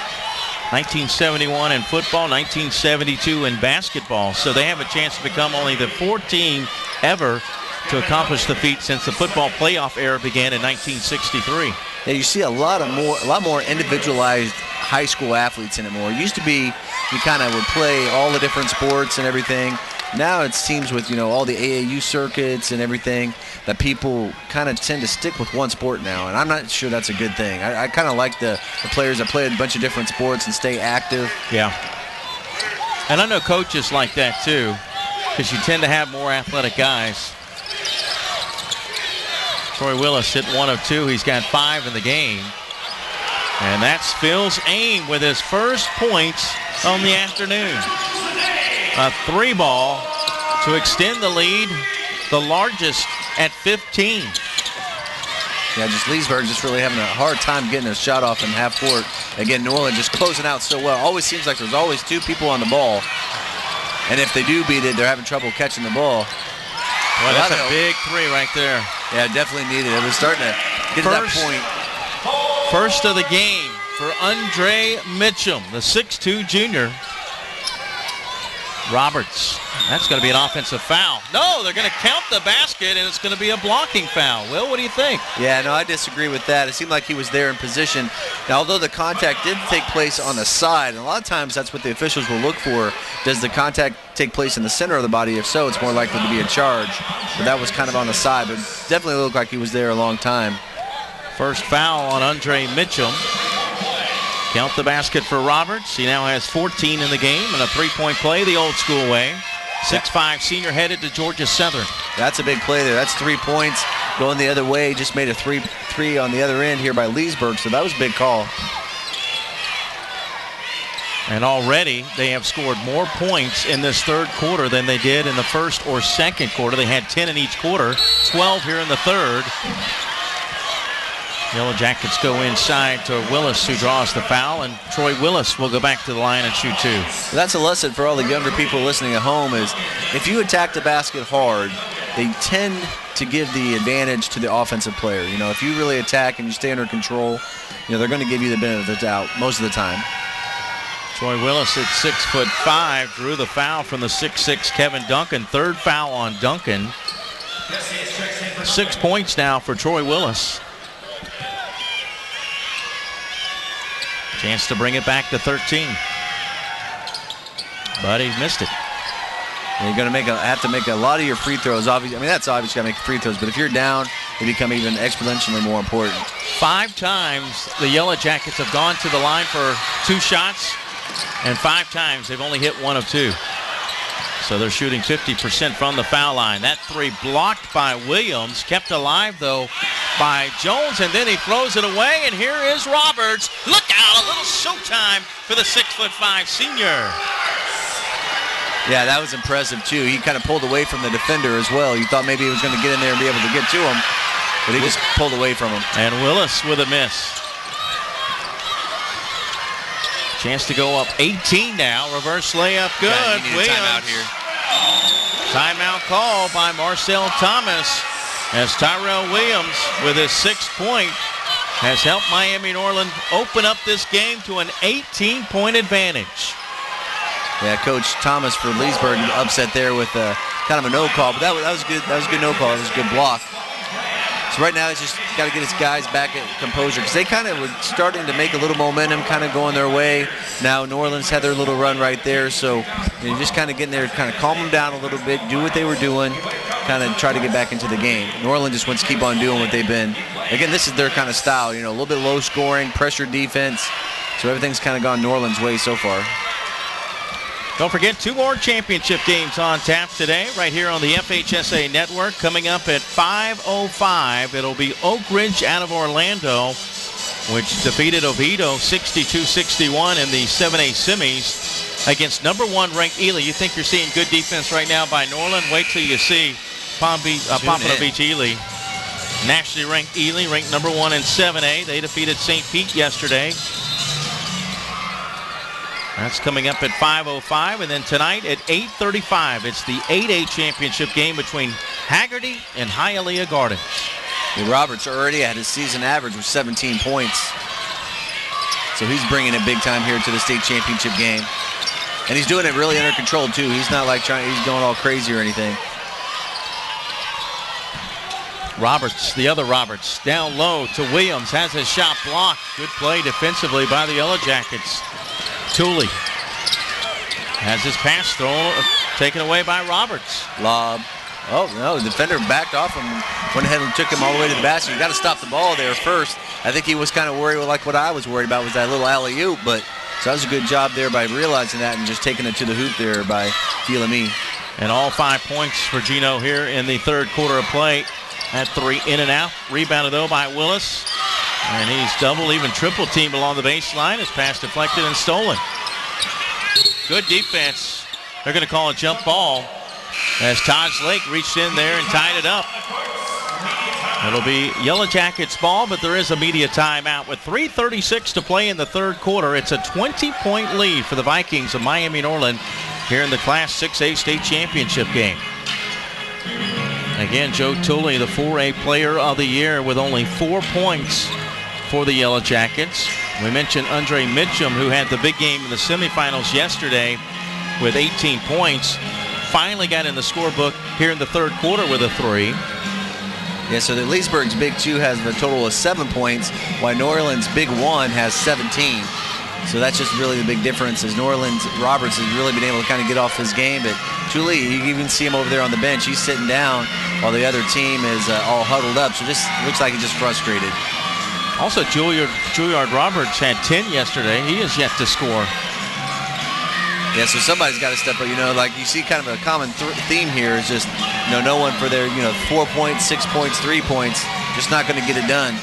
1971 in football, 1972 in basketball. So they have a chance to become only the 4th team ever to accomplish the feat since the football playoff era began in 1963. Yeah, you see a lot more individualized high school athletes in it more. It used to be you kind of would play all the different sports and everything. Now it seems with, all the AAU circuits and everything that people kind of tend to stick with one sport now, and I'm not sure that's a good thing. I kind of like the players that play a bunch of different sports and stay active. Yeah. And I know coaches like that too, because you tend to have more athletic guys. Troy Willis hit 1 of 2. He's got 5 in the game. And that's Phil's aim with his first points on the afternoon. A 3 ball to extend the lead, the largest at 15. Yeah, just Leesburg just really having a hard time getting a shot off in half court. Again, Norland just closing out so well. Always seems like there's always 2 people on the ball. And if they do beat it, they're having trouble catching the ball. Well, that's a big 3 right there. Yeah, definitely needed. It was starting to get to that point. First of the game for Andre Mitchum, the 6'2 junior. Roberts, that's going to be an offensive foul. No, they're going to count the basket, and it's going to be a blocking foul. Will, what do you think? Yeah, no, I disagree with that. It seemed like he was there in position. Now, although the contact did take place on the side, and a lot of times that's what the officials will look for. Does the contact take place in the center of the body? If so, it's more likely to be a charge. But that was kind of on the side, but definitely looked like he was there a long time. First foul on Andre Mitchum. Count the basket for Roberts. He now has 14 in the game and a 3-point play the old school way. 6'5 senior headed to Georgia Southern. That's a big play there. That's 3 points going the other way. Just made a three on the other end here by Leesburg, so that was a big call. And already they have scored more points in this third quarter than they did in the first or second quarter. They had 10 in each quarter, 12 here in the third. Yellow Jackets go inside to Willis, who draws the foul, and Troy Willis will go back to the line and shoot two. That's a lesson for all the younger people listening at home is if you attack the basket hard, they tend to give the advantage to the offensive player. You know, if you really attack and you stay under control, you know, they're going to give you the benefit of the doubt most of the time. Troy Willis at 6'5", drew the foul from the 6'6" Kevin Duncan. Third foul on Duncan. 6 points now for Troy Willis. Chance to bring it back to 13. But he missed it. And you're going to have to make a lot of your free throws. Obviously, I mean, that's obvious you got to make free throws, but if you're down, they become even exponentially more important. 5 times the Yellow Jackets have gone to the line for 2 shots, and 5 times they've only hit 1 of 2. So they're shooting 50% from the foul line. That three blocked by Williams, kept alive, though, by Jones, and then he throws it away, and here is Roberts. Look out, a little showtime for the 6'5" senior. Yeah, that was impressive, too. He kind of pulled away from the defender as well. You thought maybe he was going to get in there and be able to get to him, but he just pulled away from him. And Willis with a miss. Chance to go up 18 now. Reverse layup, good. Yeah, you need a timeout here. Timeout call by Marcel Thomas as Tyrell Williams with his 6th point has helped Miami Norland open up this game to an 18-point advantage. Yeah, Coach Thomas for Leesburg upset there with kind of a no call, but that was good. That was a good no call. It was a good block. So right now, he's just got to get his guys back at composure because they kind of were starting to make a little momentum, kind of going their way. Now Norland's had their little run right there, so you just kind of getting there, kind of calm them down a little bit, do what they were doing, kind of try to get back into the game. Norland just wants to keep on doing what they've been. Again, this is their kind of style, you know, a little bit low scoring, pressure defense. So everything's kind of gone Norland's way so far. Don't forget 2 more championship games on tap today right here on the FHSAA Network. Coming up at 5:05, it'll be Oak Ridge out of Orlando, which defeated Oviedo 62-61 in the 7A semis against number 1 ranked Ely. You think you're seeing good defense right now by Norland? Wait till you see Pompano Beach Ely. Nationally ranked Ely, ranked number 1 in 7A. They defeated St. Pete yesterday. That's coming up at 5:05, and then tonight at 8:35, it's the 8A championship game between Haggerty and Hialeah Gardens. Roberts already had his season average with 17 points. So he's bringing it big time here to the state championship game. And he's doing it really under control, too. He's not like he's going all crazy or anything. Roberts, the other Roberts, down low to Williams, has his shot blocked. Good play defensively by the Yellow Jackets. Tooley has his pass thrown, taken away by Roberts. Lob. Oh, no, the defender backed off him, went ahead and took him all the way to the basket. You got to stop the ball there first. I think he was kind of worried, like what I was worried about was that little alley-oop, but so that was a good job there by realizing that and just taking it to the hoop there by Filami. And all 5 points for Gino here in the third quarter of play. At 3 in and out. Rebounded, though, by Willis. And he's double, even triple teamed along the baseline. His pass deflected and stolen. Good defense. They're going to call a jump ball as Taj Lake reached in there and tied it up. It'll be Yellow Jackets ball, but there is a media timeout. With 3:36 to play in the third quarter, it's a 20-point lead for the Vikings of Miami Norland here in the Class 6A state championship game. Again, Joe Tooley, the 4A player of the year with only 4 points for the Yellow Jackets. We mentioned Andre Mitchum, who had the big game in the semifinals yesterday with 18 points. Finally got in the scorebook here in the third quarter with a 3. Yeah, so the Leesburg's big 2 has a total of 7 points, while Norland's big 1 has 17. So that's just really the big difference is Norland's Roberts has really been able to kind of get off his game, but Julie, you even see him over there on the bench. He's sitting down while the other team is all huddled up. So just looks like he's just frustrated. Also, Juilliard Roberts had 10 yesterday. He is yet to score. Yeah, so somebody's got to step up. You know, like you see kind of a common theme here is just, you know, no one for their, 4 points, 6 points, 3 points, just not going to get it done.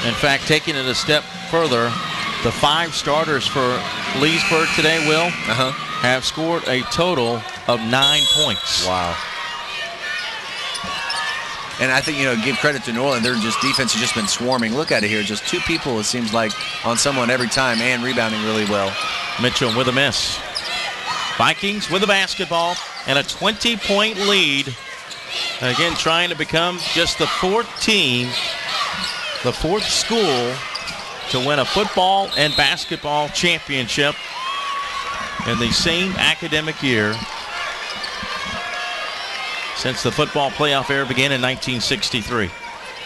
In fact, taking it a step further, The 5 starters for Leesburg today, Will, have scored a total of 9 points. Wow. And I think, give credit to Norland. Their defense has just been swarming. Look at it here. Just 2 people, it seems like, on someone every time and rebounding really well. Mitchell with a miss. Vikings with a basketball and a 20-point lead. Again, trying to become just the 4th team, the 4th school to win a football and basketball championship in the same academic year since the football playoff era began in 1963.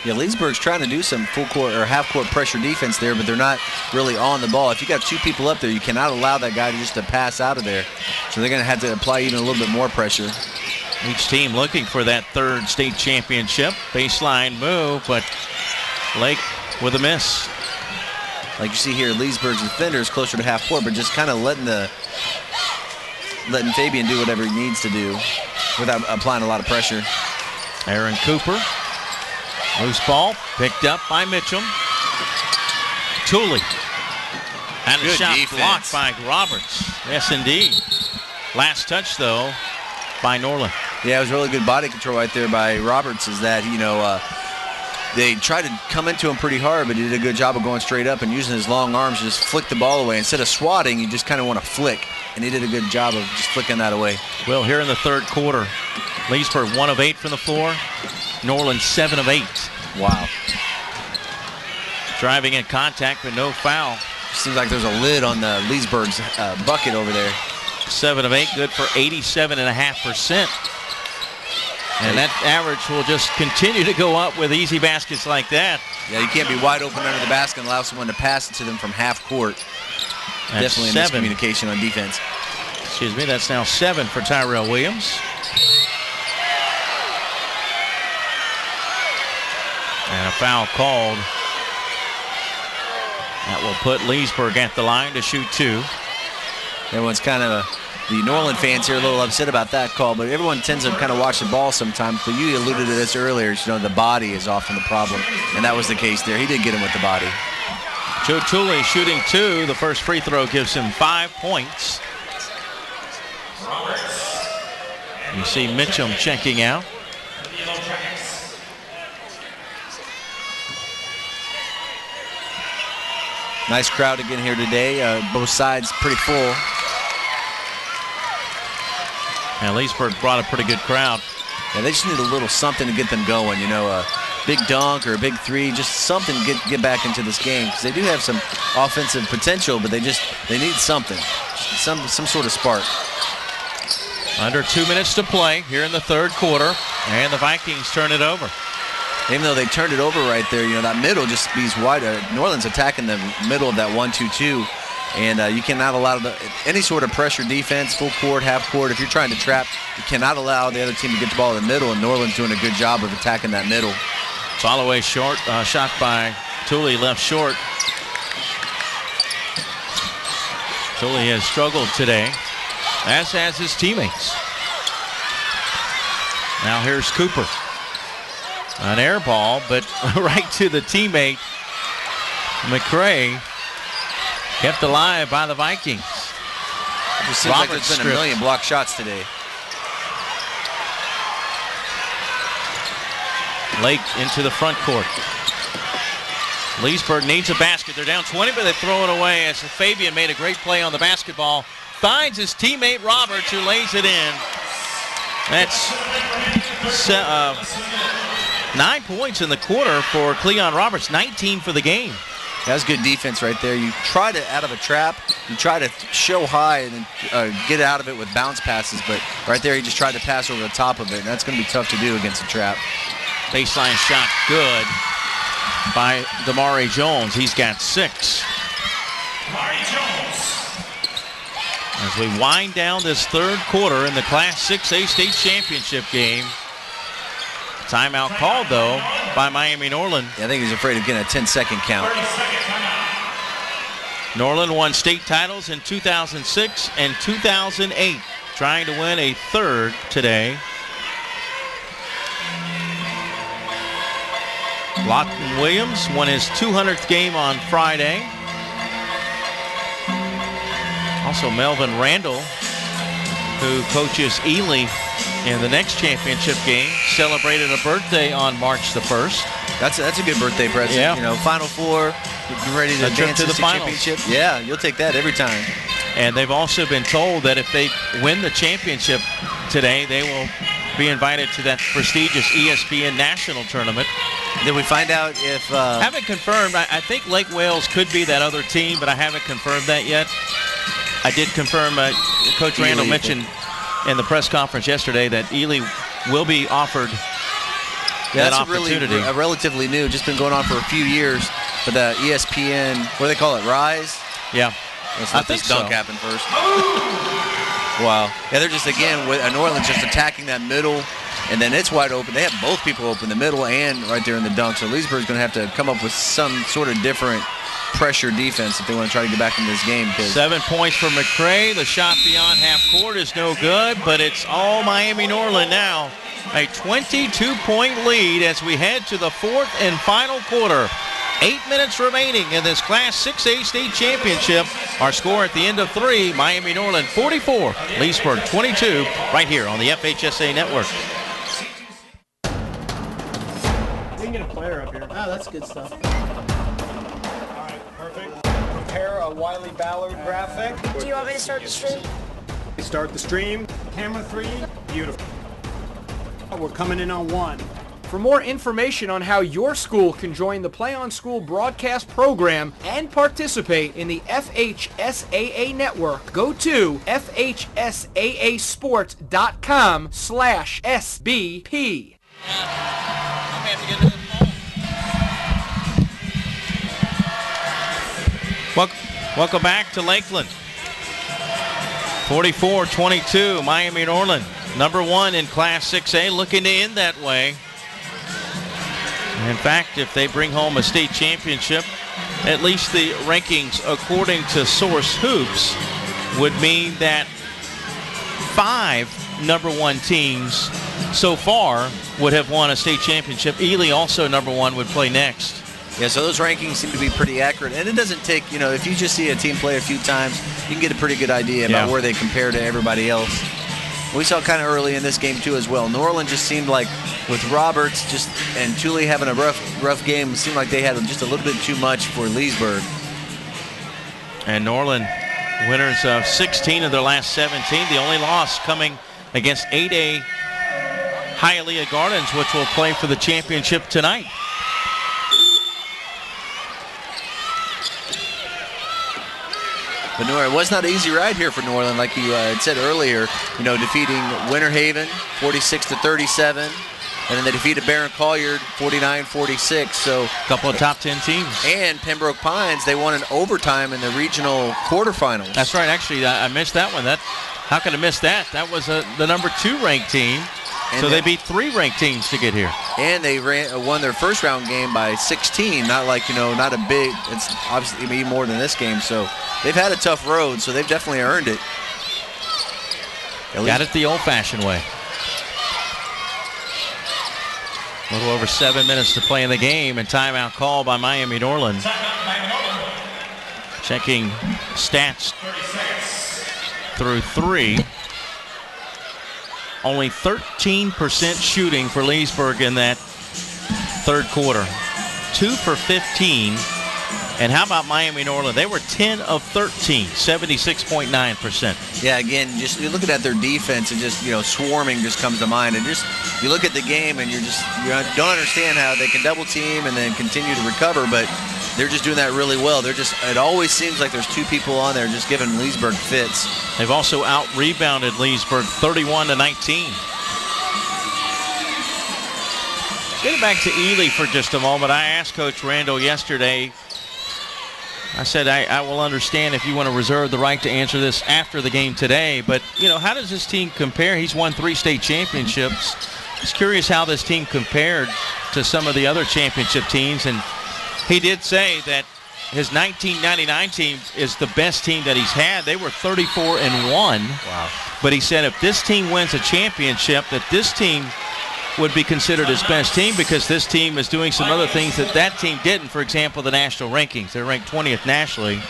Yeah, Leesburg's trying to do some full court or half court pressure defense there, but they're not really on the ball. If you got 2 people up there, you cannot allow that guy to pass out of there. So they're going to have to apply even a little bit more pressure. Each team looking for that 3rd state championship. Baseline move, but Lake with a miss. Like you see here, Leesburg's defender is closer to half court, but just kind of letting Fabian do whatever he needs to do without applying a lot of pressure. Aaron Cooper. Loose ball picked up by Mitchell. Tooley. And a shot blocked by Roberts. Yes, indeed. Last touch, though, by Norland. Yeah, it was really good body control right there by Roberts. Is that, they tried to come into him pretty hard, but he did a good job of going straight up and using his long arms to just flick the ball away. Instead of swatting, you just kind of want to flick, and he did a good job of just flicking that away. Well, here in the 3rd quarter, Leesburg 1 of 8 from the floor. Norland 7 of 8. Wow. Driving in contact, but no foul. Seems like there's a lid on the Leesburg's bucket over there. 7 of 8, good for 87.5%. And that average will just continue to go up with easy baskets like that. Yeah, you can't be wide open under the basket and allow someone to pass it to them from half court. That's definitely 7. Miscommunication on defense. Excuse me, that's now 7 for Tyrell Williams. And a foul called. That will put Leesburg at the line to shoot 2. Everyone's kind of, the Norland fans here, a little upset about that call, but everyone tends to kind of watch the ball sometimes. But you alluded to this earlier, the body is often the problem, and that was the case there. He did get him with the body. Joe Tooley shooting 2. The first free throw gives him 5 points. You see Mitchum checking out. Nice crowd again here today. Both sides pretty full. And Leesburg brought a pretty good crowd. Yeah, they just need a little something to get them going. A big dunk or a big 3, just something to get back into this game, because they do have some offensive potential, but they need something, some sort of spark. Under 2 minutes to play here in the 3rd quarter, and the Vikings turn it over. Even though they turned it over right there, that middle just be wide. Norland's attacking the middle of that 1-2-2, and you cannot allow any sort of pressure defense, full court, half court. If you're trying to trap, you cannot allow the other team to get the ball in the middle, and Norland's doing a good job of attacking that middle. Followaway short, shot by Tooley left short. Tooley has struggled today, as has his teammates. Now here's Cooper. An air ball, but right to the teammate. McCray kept alive by the Vikings. It just seems like there's been a million block shots today. Lake into the front court. Leesburg needs a basket. They're down 20, but they throw it away as Fabian made a great play on the basketball. Finds his teammate Roberts, who lays it in. That's 9 points in the quarter for Cleon Roberts, 19 for the game. That's good defense right there. You try to, out of a trap, you try to show high and then get out of it with bounce passes, but right there he just tried to pass over the top of it, and that's going to be tough to do against a trap. Baseline shot good by Damari Jones. He's got 6. As we wind down this 3rd quarter in the Class 6A state championship game. Timeout called, though, by Miami Norland. Yeah, I think he's afraid of getting a 10-second count. Norland won state titles in 2006 and 2008, trying to win a 3rd today. Lawton Williams won his 200th game on Friday. Also Melvin Randall, who coaches Ely in the next championship game, celebrated a birthday on March the 1st. That's a good birthday present. Yeah. You know, Final Four, you're ready to advance to the finals. championship. Yeah, you'll take that every time. And they've also been told that if they win the championship today, they will be invited to that prestigious ESPN national tournament. Did we find out if... haven't confirmed. I think Lake Wales could be that other team, but I haven't confirmed that yet. I did confirm, Coach Randall mentioned in the press conference yesterday that Ely will be offered that opportunity. Really relatively new, just been going on for a few years. But the ESPN, what do they call it, Rise? Yeah. Let's let this dunk happen first. Wow. Yeah, they're just, again, with Norland just attacking that middle, and then it's wide open. They have both people open, the middle and right there in the dunk. So Leesburg's going to have to come up with some sort of different pressure defense if they want to try to get back into this game. 7 points for McCray. The shot beyond half court is no good, but it's all Miami Norland now. A 22-point lead as we head to the fourth and final quarter. 8 minutes remaining in this Class 6A state championship. Our score at the end of 3, Miami Norland 44, Leesburg 22, right here on the FHSAA Network. We can get a player up here. Oh, that's good stuff. All right, perfect. Prepare a Wiley Ballard graphic. Do you want me to start the stream? Start the stream. Camera 3. Beautiful. We're coming in on 1. For more information on how your school can join the Play on School broadcast program and participate in the FHSAA network, go to FHSAAsports.com/SBP. Welcome back to Lakeland. 44-22, Miami Norland, number 1 in Class 6A, looking to end that way. In fact, if they bring home a state championship, at least the rankings according to Source Hoops would mean that 5 number 1 teams so far would have won a state championship. Ely, also number 1, would play next. Yeah, so those rankings seem to be pretty accurate. And it doesn't take, you know, if you just see a team play a few times, you can get a pretty good idea about where they compare to everybody else. We saw kind of early in this game, too, as well. Norland just seemed like, with Roberts and Thule having a rough game, it seemed like they had just a little bit too much for Leesburg. And Norland, winners of 16 of their last 17. The only loss coming against 8A Hialeah Gardens, which will play for the championship tonight. But it was not an easy ride here for Norland, like you had said earlier. You know, defeating Winter Haven 46-37, and then they defeated Barron Collier 49-46. So a couple of top 10 teams. And Pembroke Pines, they won in overtime in the regional quarterfinals. That's right. Actually, I missed that one. How could I miss that? That was the number 2 ranked team. And so they beat 3 ranked teams to get here. And they won their first round game by 16. Not like, you know, not a big, it's obviously maybe more than this game. So they've had a tough road, so they've definitely earned it. Got it the old-fashioned way. A little over 7 minutes to play in the game, and timeout call by Miami Norland. Checking stats through 3. Only 13% shooting for Leesburg in that third quarter. 2 for 15. And how about Miami Norland? They were 10 of 13, 76.9%. Yeah, again, just you're looking at their defense and just, you know, swarming just comes to mind. And just you look at the game and you don't understand how they can double team and then continue to recover, but they're just doing that really well. It always seems like there's 2 people on there just giving Leesburg fits. They've also out-rebounded Leesburg 31-19. Getting back to Ely for just a moment, I asked Coach Randall yesterday, I said, I will understand if you want to reserve the right to answer this after the game today, but, you know, how does this team compare? He's won 3 state championships. Just curious how this team compared to some of the other championship teams, and he did say that his 1999 team is the best team that he's had. They were 34-1. Wow. But he said if this team wins a championship, that this team would be considered his best team because this team is doing some other things that team didn't. For example, the national rankings. They're ranked 20th nationally.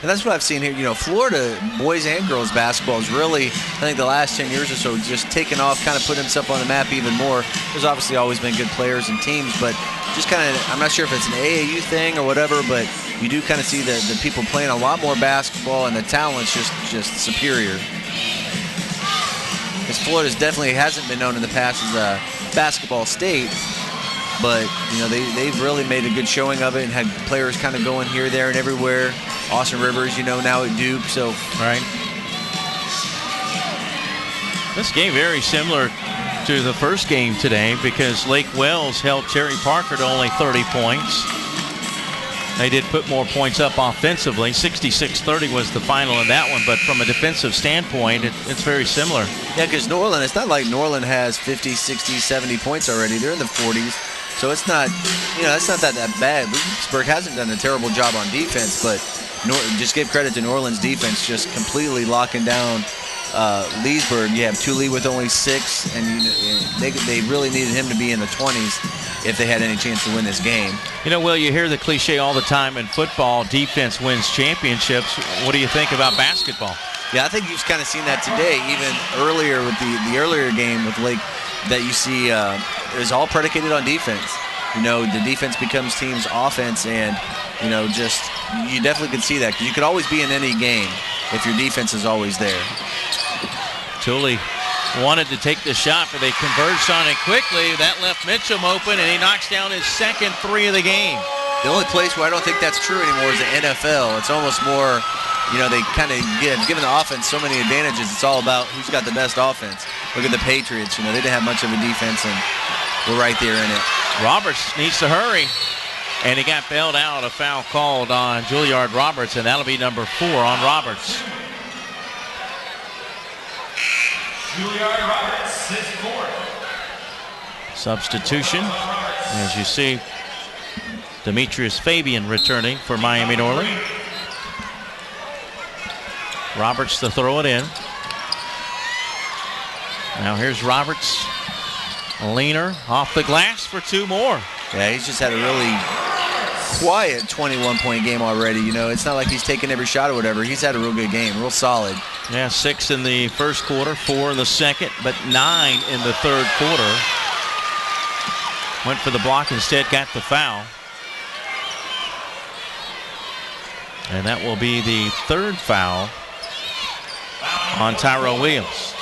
And that's what I've seen here. You know, Florida boys and girls basketball is really, I think the last 10 years or so, just taken off, kind of put himself on the map even more. There's obviously always been good players and teams, but just kind of, I'm not sure if it's an AAU thing or whatever, but you do kind of see the people playing a lot more basketball, and the talent's just superior. Because Florida's definitely hasn't been known in the past as a basketball state, but you know they've really made a good showing of it and had players kind of going here, there, and everywhere. Austin Rivers, you know, now at Duke, so. Right. This game very similar to the first game today because Lake Wells held Terry Parker to only 30 points. They did put more points up offensively. 66-30 was the final in that one, but from a defensive standpoint, it's very similar. Yeah, because Norland, it's not like Norland has 50, 60, 70 points already. They're in the 40s, so it's not, you know, it's not that bad. Leesburg hasn't done a terrible job on defense, but just give credit to Norland's defense, just completely locking down Leesburg. You have Thule with only 6, and they really needed him to be in the 20s if they had any chance to win this game. You know, Will, you hear the cliche all the time in football, defense wins championships. What do you think about basketball? Yeah, I think you've kind of seen that today, even earlier with the earlier game with Lake, that you see is all predicated on defense. You know, the defense becomes team's offense, and you know, just you definitely can see that because you could always be in any game if your defense is always there. Thule wanted to take the shot, but they converged on it quickly. That left Mitchum open, and he knocks down his second 3 of the game. The only place where I don't think that's true anymore is the NFL. It's almost more, you know, they kind of given the offense so many advantages. It's all about who's got the best offense. Look at the Patriots. You know, they didn't have much of a defense, and we're right there in it. Roberts needs to hurry, and he got bailed out. A foul called on Juilliard Roberts, and that'll be number 4 on Roberts. Juilliard Roberts, his 4th. Substitution, as you see, Demetrius Fabian returning for Miami Norland. Roberts to throw it in. Now here's Roberts. A leaner off the glass for 2 more. Yeah, he's just had a really quiet 21-point game already. You know, it's not like he's taking every shot or whatever. He's had a real good game, real solid. Yeah, 6 in the first quarter, 4 in the second, but 9 in the third quarter. Went for the block instead, got the foul. And that will be the 3rd foul on Tyrell Williams.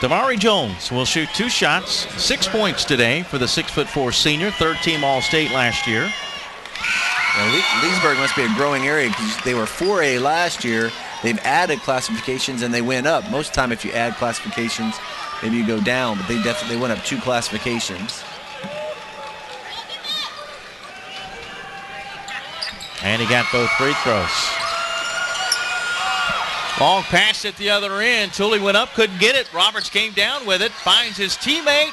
Damari Jones will shoot 2 shots, 6 points today for the 6'4" senior, 3rd-team All-State last year. Well, Leesburg must be a growing area because they were 4A last year. They've added classifications and they went up. Most of the time, if you add classifications, maybe you go down, but they went up 2 classifications. And he got both free throws. Long pass at the other end. Thule went up, couldn't get it. Roberts came down with it, finds his teammate,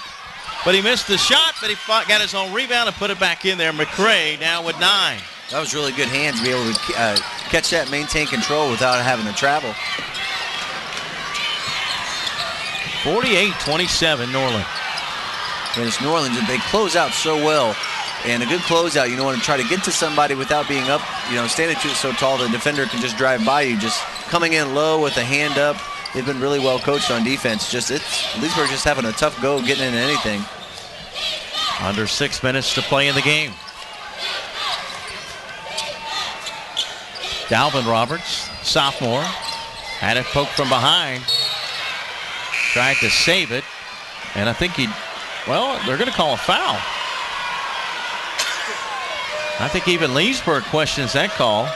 but he missed the shot, but he got his own rebound and put it back in there. McCray now with 9. That was really good hands to be able to catch that and maintain control without having to travel. 48-27 Norland. And it's Norland, they close out so well. And a good closeout, you don't want to try to get to somebody without being up, you know, standing so tall the defender can just drive by you. Just coming in low with a hand up. They've been really well coached on defense. Leesburg just having a tough go getting into anything. Under 6 minutes to play in the game. Dalvin Roberts, sophomore, had it poked from behind. Tried to save it, and I think they're going to call a foul. I think even Leesburg questions that call.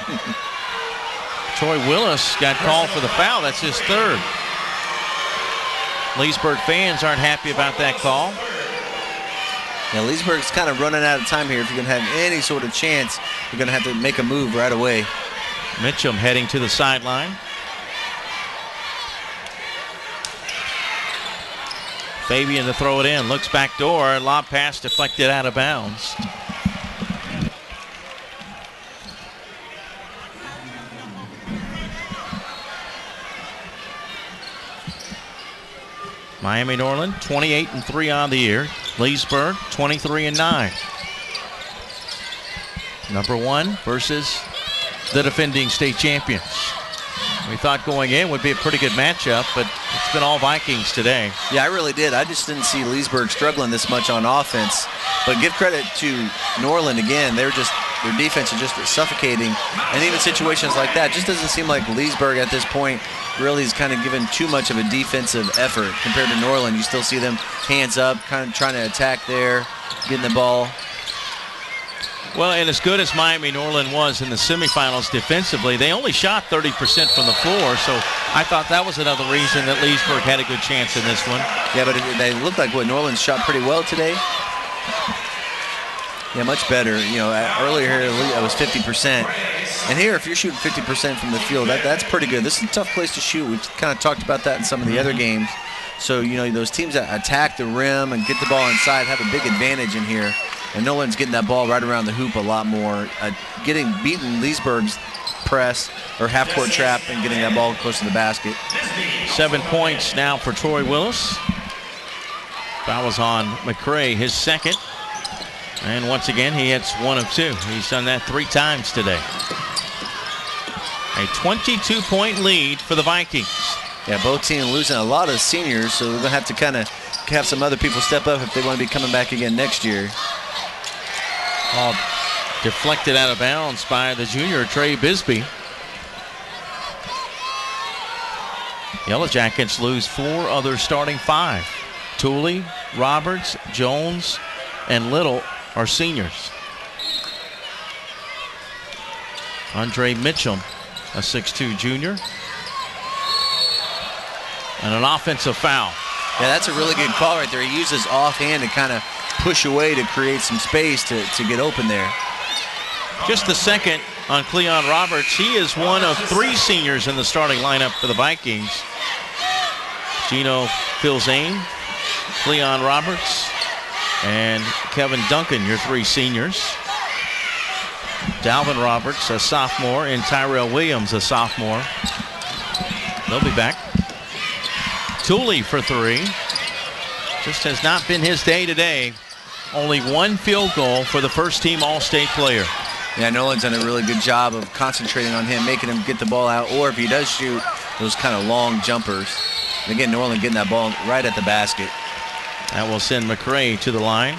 Troy Willis got called for the foul. That's his 3rd. Leesburg fans aren't happy about that call. Yeah, Leesburg's kind of running out of time here. If you're going to have any sort of chance, you're going to have to make a move right away. Mitchum heading to the sideline. Fabian to throw it in. Looks back door. Lob pass deflected out of bounds. Miami Norland 28-3 on the year. Leesburg 23-9. Number 1 versus the defending state champions. We thought going in would be a pretty good matchup, but it's been all Vikings today. Yeah, I really did. I just didn't see Leesburg struggling this much on offense. But give credit to Norland again. Their defense is just suffocating. And even situations like that, just doesn't seem like Leesburg at this point really is kind of given too much of a defensive effort compared to Norland. You still see them hands up, kind of trying to attack there, getting the ball. Well, and as good as Miami Norland was in the semifinals defensively, they only shot 30% from the floor, so I thought that was another reason that Leesburg had a good chance in this one. Yeah, but they looked like Norland shot pretty well today. Yeah, much better. You know, earlier here it was 50%. And here, if you're shooting 50% from the field, that's pretty good. This is a tough place to shoot. We've kind of talked about that in some of the other games. So, you know, those teams that attack the rim and get the ball inside have a big advantage in here. And Nolan's getting that ball right around the hoop a lot more. Beating Leesburg's press or half-court trap and getting that ball close to the basket. 7 points now for Troy Willis. Foul was on McCray, his second. And once again, he hits 1 of 2. He's done that 3 times today. A 22-point lead for the Vikings. Yeah, both teams losing a lot of seniors, so we're going to have to kind of have some other people step up if they want to be coming back again next year. All deflected out of bounds by the junior, Trey Bisbee. Yellow Jackets lose 4 of their starting 5. Tooley, Roberts, Jones, and Little are seniors. Andre Mitchum, a 6'2 junior. And an offensive foul. Yeah, that's a really good call right there. He uses offhand to kind of push away to create some space to get open there. Just the second on Cleon Roberts. He is one of 3 seniors in the starting lineup for the Vikings. Gino Filzane, Cleon Roberts, and Kevin Duncan, your 3 seniors. Dalvin Roberts, a sophomore, and Tyrell Williams, a sophomore. They'll be back. Tooley for 3. Just has not been his day today. Only 1 field goal for the first-team All-State player. Yeah, Nolan's done a really good job of concentrating on him, making him get the ball out, or if he does shoot, those kind of long jumpers. And again, Norland getting that ball right at the basket. That will send McCray to the line.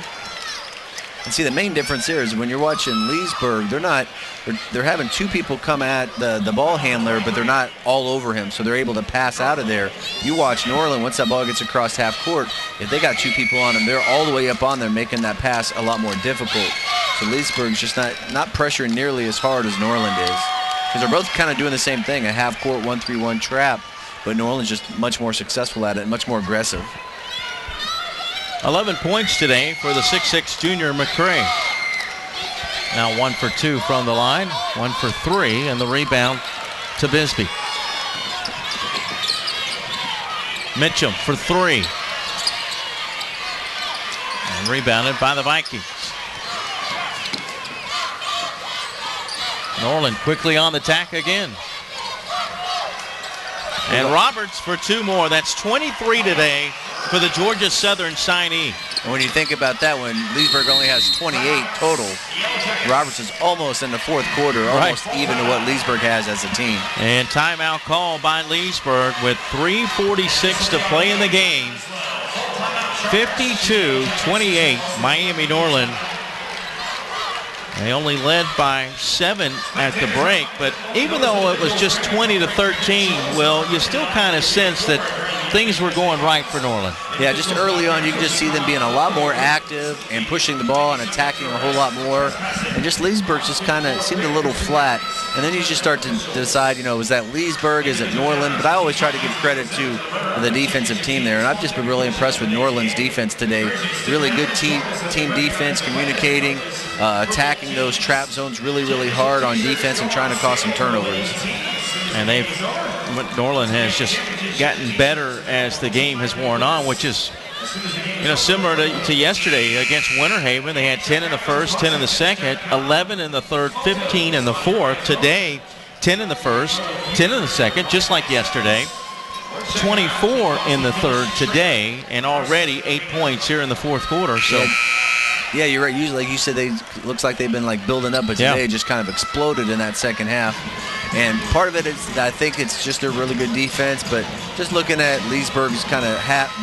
And see, the main difference here is when you're watching Leesburg, they're having 2 people come at the ball handler, but they're not all over him, so they're able to pass out of there. You watch Norland, once that ball gets across half court, if they got 2 people on him, they're all the way up on there, making that pass a lot more difficult. So Leesburg's just not pressuring nearly as hard as Norland is. Because they're both kind of doing the same thing, a half court 1-3-1 trap, but Norland's just much more successful at it and much more aggressive. 11 points today for the 6'6 junior McCray. Now 1 for 2 from the line, 1 for 3, and the rebound to Bisbee. Mitchum for 3. And rebounded by the Vikings. Norland quickly on the attack again. And Roberts for 2 more. That's 23 today for the Georgia Southern signee. And when you think about that, when Leesburg only has 28 total, Roberts is almost in the 4th quarter, almost even to what Leesburg has as a team. And timeout call by Leesburg with 3:46 to play in the game. 52-28, Miami Norland. They only led by 7 at the break, but even though it was just 20-13, Will, you still kind of sense that things were going right for Norland. Yeah, just early on, you can just see them being a lot more active and pushing the ball and attacking a whole lot more. And just Leesburg just kind of seemed a little flat. And then you just start to decide, you know, is that Leesburg, is it Norland? But I always try to give credit to the defensive team there. And I've just been really impressed with Norland's defense today. Really good team defense, communicating, attacking those trap zones really, really hard on defense and trying to cause some turnovers. And Norland has just gotten better as the game has worn on, which is, you know, similar to yesterday against Winter Haven. They had 10 in the first, 10 in the second, 11 in the third, 15 in the fourth. Today, 10 in the first, 10 in the second, just like yesterday. 24 in the third today, and already 8 points here in the 4th quarter. So Yeah, you're right. Usually, like you said, looks like they've been like building up, but today it just kind of exploded in that second half. And part of it is, I think it's just a really good defense, but just looking at Leesburg's kind of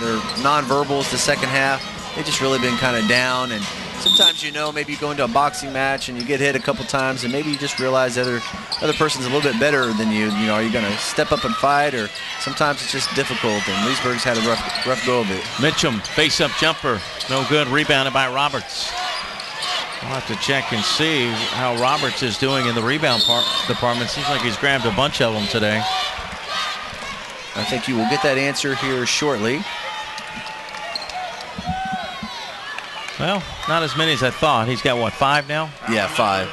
their nonverbals the second half, they've just really been kind of down. And sometimes, maybe you go into a boxing match and you get hit a couple times, and maybe you just realize the other person's a little bit better than you. Are you going to step up and fight, or sometimes it's just difficult? And Leesburg's had a rough go of it. Mitchum, face-up jumper, no good. Rebounded by Roberts. We'll have to check and see how Roberts is doing in the rebound department. Seems like he's grabbed a bunch of them today. I think you will get that answer here shortly. Well, not as many as I thought. He's got, what, 5 now? Yeah, 5.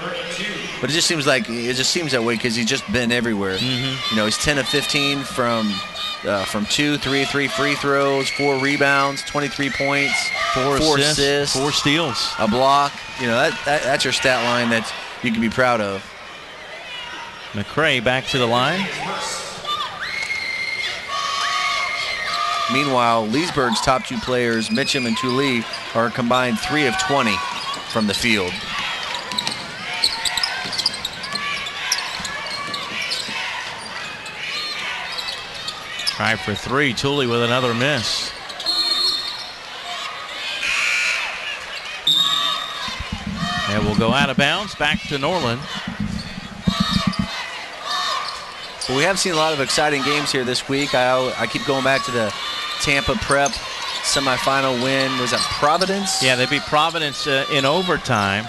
But it just seems that way because he's just been everywhere. He's 10 of 15 from 2, 3 free throws, 4 rebounds, 23 points, 4 assists, 4 steals, a block. That's your stat line that you can be proud of. McCray back to the line. Meanwhile, Leesburg's top 2 players, Mitchum and Tooley, are a combined 3 of 20 from the field. Try for 3. Tooley with another miss. And we'll go out of bounds back to Norland. Well, we have seen a lot of exciting games here this week. I keep going back to the Tampa Prep semifinal win. Was that Providence? Yeah, they beat Providence in overtime.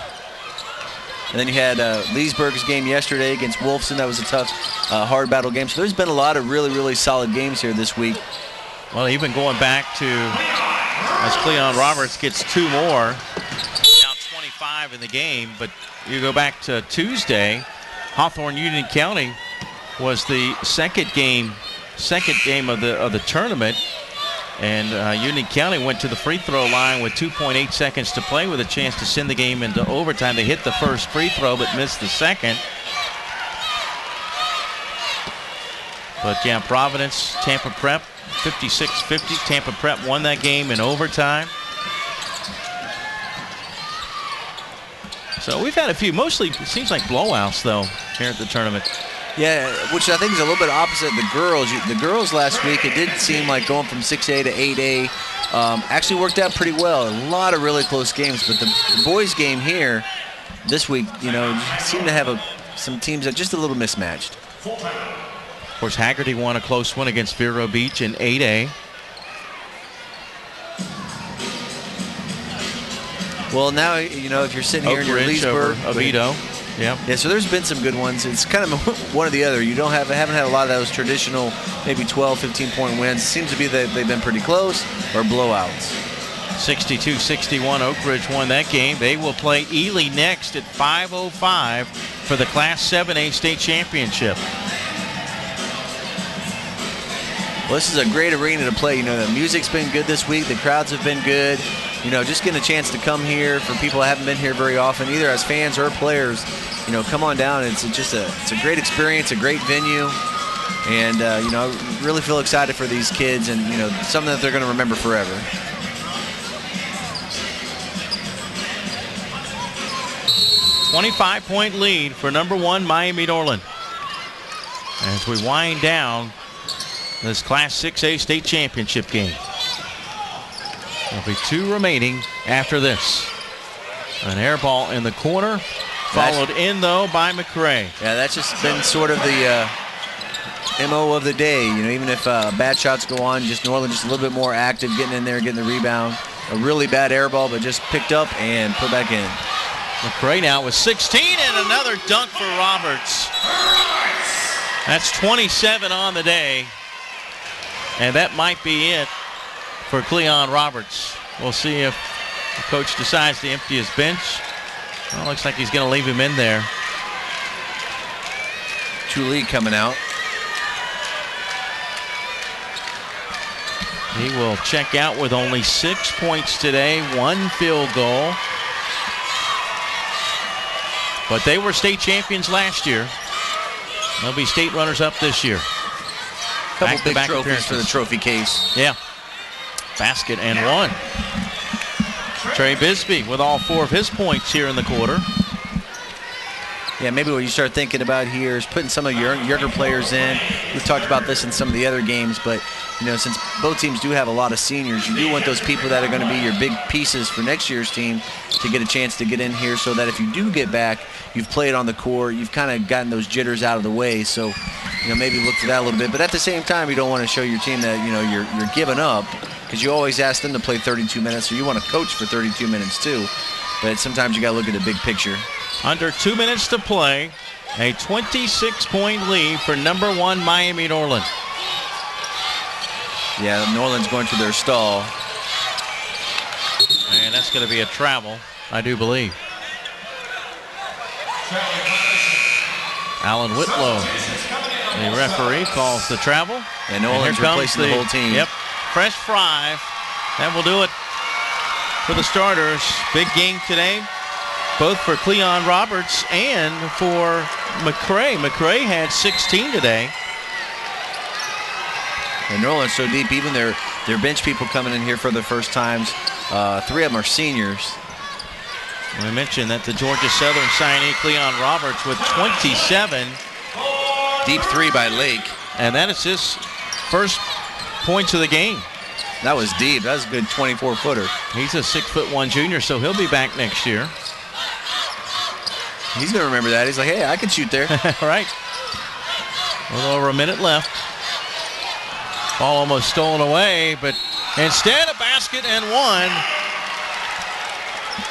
And then you had Leesburg's game yesterday against Wolfson. That was a tough, hard battle game. So there's been a lot of really, really solid games here this week. Well, even going back to, as Cleon Roberts gets 2 more, now 25 in the game. But you go back to Tuesday, Hawthorne Union County was the second game of the tournament, and Union County went to the free throw line with 2.8 seconds to play with a chance to send the game into overtime. They hit the first free throw but missed the second. But yeah, Providence, Tampa Prep, 56-50. Tampa Prep won that game in overtime. So we've had a few, mostly it seems like blowouts though here at the tournament. Yeah, which I think is a little bit opposite the girls. The girls last week, it did seem like going from 6A to 8A actually worked out pretty well. A lot of really close games, but the boys' game here this week, seemed to have some teams that just a little mismatched. Of course, Haggerty won a close one against Vero Beach in 8A. Well, now, if you're sitting here in your Leesburg, Oviedo. Yeah, so there's been some good ones. It's kind of one or the other. You haven't had a lot of those traditional maybe 12, 15-point wins. It seems to be that they've been pretty close or blowouts. 62-61, Oak Ridge won that game. They will play Ely next at 5:05 for the Class 7A state championship. Well, this is a great arena to play. The music's been good this week. The crowds have been good. Just getting a chance to come here for people who haven't been here very often, either as fans or players, come on down. It's a great experience, a great venue. And, I really feel excited for these kids and, something that they're going to remember forever. .25 lead for number 1 Miami Norland. As we wind down this Class 6A state championship game. There'll be 2 remaining after this. An air ball in the corner, followed in, though, by McCray. Yeah, that's just been sort of the MO of the day. Even if bad shots go on, just Norland just a little bit more active, getting in there, getting the rebound. A really bad air ball, but just picked up and put back in. McCray now with 16 and another dunk for Roberts. That's 27 on the day. And that might be it for Cleon Roberts. We'll see if the coach decides to empty his bench. Well, looks like he's going to leave him in there. Tooley coming out. He will check out with only 6 points today, 1 field goal. But they were state champions last year. They'll be state runners-up this year. Couple big trophies for the trophy case. Yeah. Basket and 1. Trey Bisbee with all 4 of his points here in the quarter. Yeah, maybe what you start thinking about here is putting some of your younger players in. We've talked about this in some of the other games, but since both teams do have a lot of seniors, you do want those people that are going to be your big pieces for next year's team to get a chance to get in here, so that if you do get back, you've played on the court, you've kind of gotten those jitters out of the way. So, maybe look to that a little bit. But at the same time, you don't want to show your team that you're giving up, because you always ask them to play 32 minutes, so you want to coach for 32 minutes too. But sometimes you got to look at the big picture. Under 2 minutes to play, a 26-point lead for number 1 Miami Norland. Yeah, Norland's going to their stall. And that's going to be a travel, I do believe. Alan Whitlow, the referee, calls the travel. And Norland's replacing the whole team. Yep, fresh fry. That will do it for the starters. Big game today, both for Cleon Roberts and for McCray. McCray had 16 today. And Norland's so deep, even their bench people coming in here for the first times, 3 of them are seniors. We mentioned that the Georgia Southern signee Cleon Roberts with 27. Deep 3 by Lake. And that is his first points of the game. That was deep. That was a good 24-footer. He's a 6'1" junior, so he'll be back next year. He's going to remember that. He's like, hey, I can shoot there. Right. A little over a minute left. Ball almost stolen away, but instead a basket and one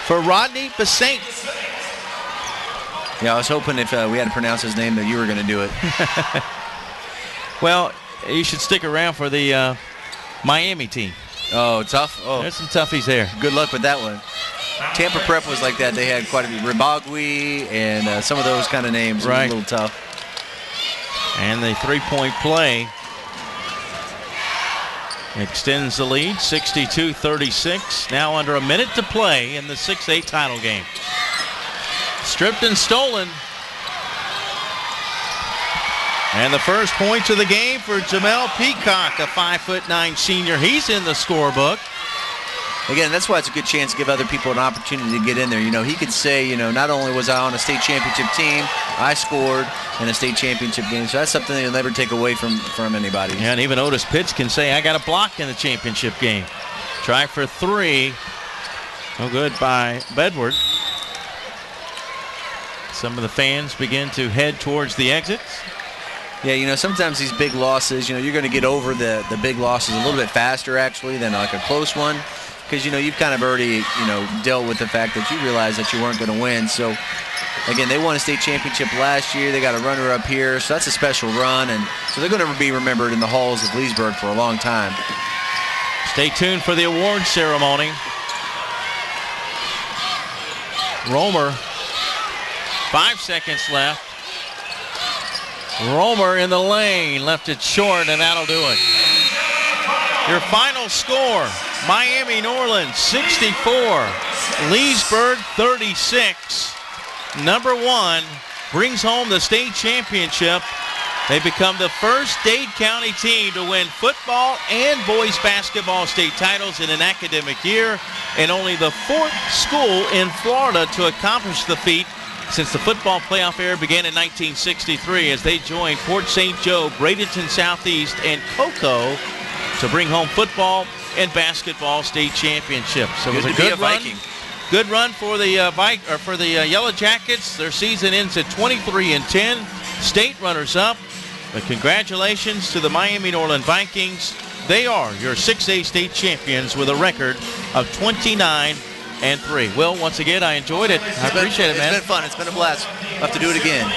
for Rodney Bassett. Yeah, I was hoping if we had to pronounce his name that you were going to do it. Well, you should stick around for the Miami team. Oh, tough? Oh, there's some toughies there. Good luck with that one. Tampa Prep was like that. They had quite a few. Ribagui and some of those kind of names. Right. A little tough. And the three-point play extends the lead, 62-36. Now under a minute to play in the 6A title game. Stripped and stolen. And the first points of the game for Jamel Peacock, a 5'9" senior. He's in the scorebook. Again, that's why it's a good chance to give other people an opportunity to get in there. He could say, not only was I on a state championship team, I scored in a state championship game. So that's something they'll never take away from anybody. Yeah, and even Otis Pitts can say, I got a block in the championship game. Try for 3. No good by Bedward. Some of the fans begin to head towards the exits. Yeah, sometimes these big losses, you're going to get over the big losses a little bit faster, actually, than like a close one. Because, you've kind of already, dealt with the fact that you realized that you weren't going to win. So, again, they won a state championship last year. They got a runner-up here, so that's a special run. And so they're going to be remembered in the halls of Leesburg for a long time. Stay tuned for the award ceremony. Romer, 5 seconds left. Romer in the lane, left it short, and that'll do it. Your final score, Miami Norland 64, Leesburg 36. Number 1 brings home the state championship. They become the first Dade County team to win football and boys basketball state titles in an academic year, and only the 4th school in Florida to accomplish the feat since the football playoff era began in 1963, as they joined Port St. Joe, Bradenton Southeast, and Cocoa to bring home football and basketball state championships. So it was a good run. Good run for the Yellow Jackets. Their season ends at 23-10, state runners-up. But congratulations to the Miami Norland Vikings. They are your 6A state champions with a record of 29-3. Will, once again, I enjoyed it. I appreciate it, man. It's been fun. It's been a blast. We'll have to do it again.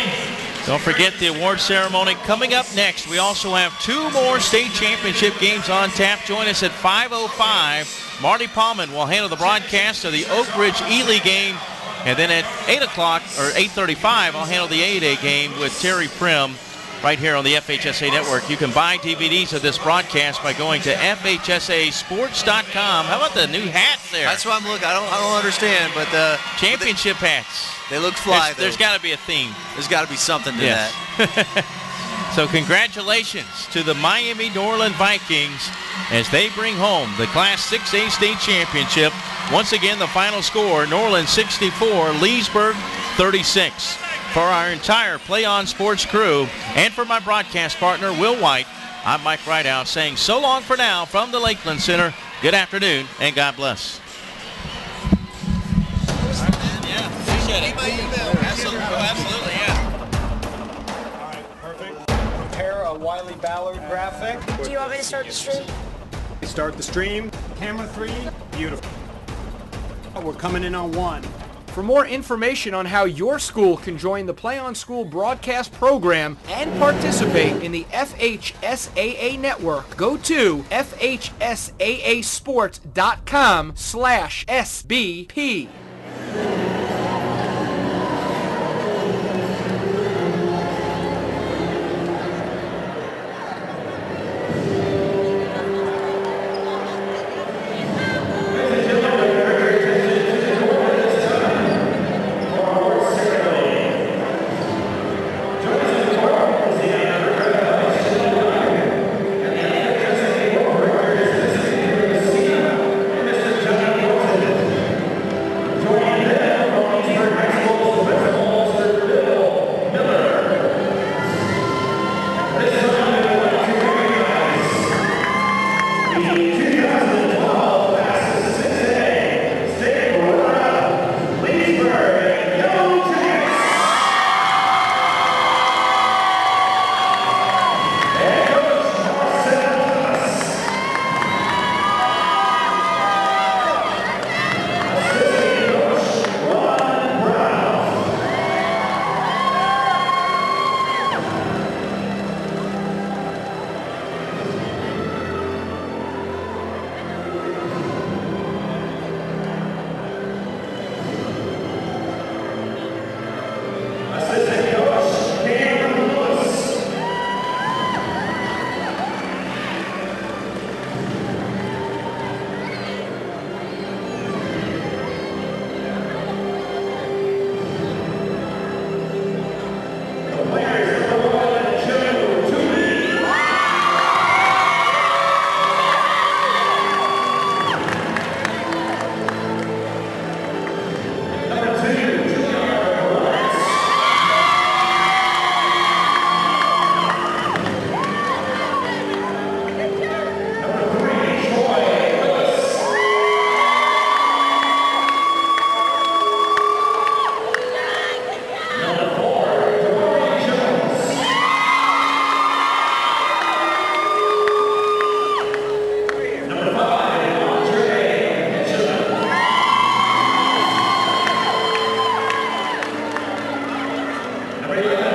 Don't forget the award ceremony coming up next. We also have 2 more state championship games on tap. Join us at 5:05. Marty Palman will handle the broadcast of the Oak Ridge Ely game. And then at 8 o'clock, or 8:35, I'll handle the 8A game with Terry Prim right here on the FHSA Network. You can buy DVDs of this broadcast by going to FHSASports.com. How about the new hats there? That's what I'm looking. I don't understand, but the championship hats. They look fly. There's got to be a theme. There's got to be something to that. So congratulations to the Miami Norland Vikings as they bring home the Class 6A state championship Once again, the final score, Norland 64, Leesburg 36. For our entire Play On Sports crew and for my broadcast partner, Will White, I'm Mike Rideout saying so long for now from the Lakeland Center. Good afternoon and God bless. Yeah, appreciate it. Absolutely, yeah. All right, perfect. Prepare a Wiley Ballard graphic. Do you want me to start the stream? Start the stream. Camera 3, beautiful. We're coming in on 1. For more information on how your school can join the Play On School broadcast program and participate in the FHSAA network, go to FHSAAsports.com/SBP. Number 11.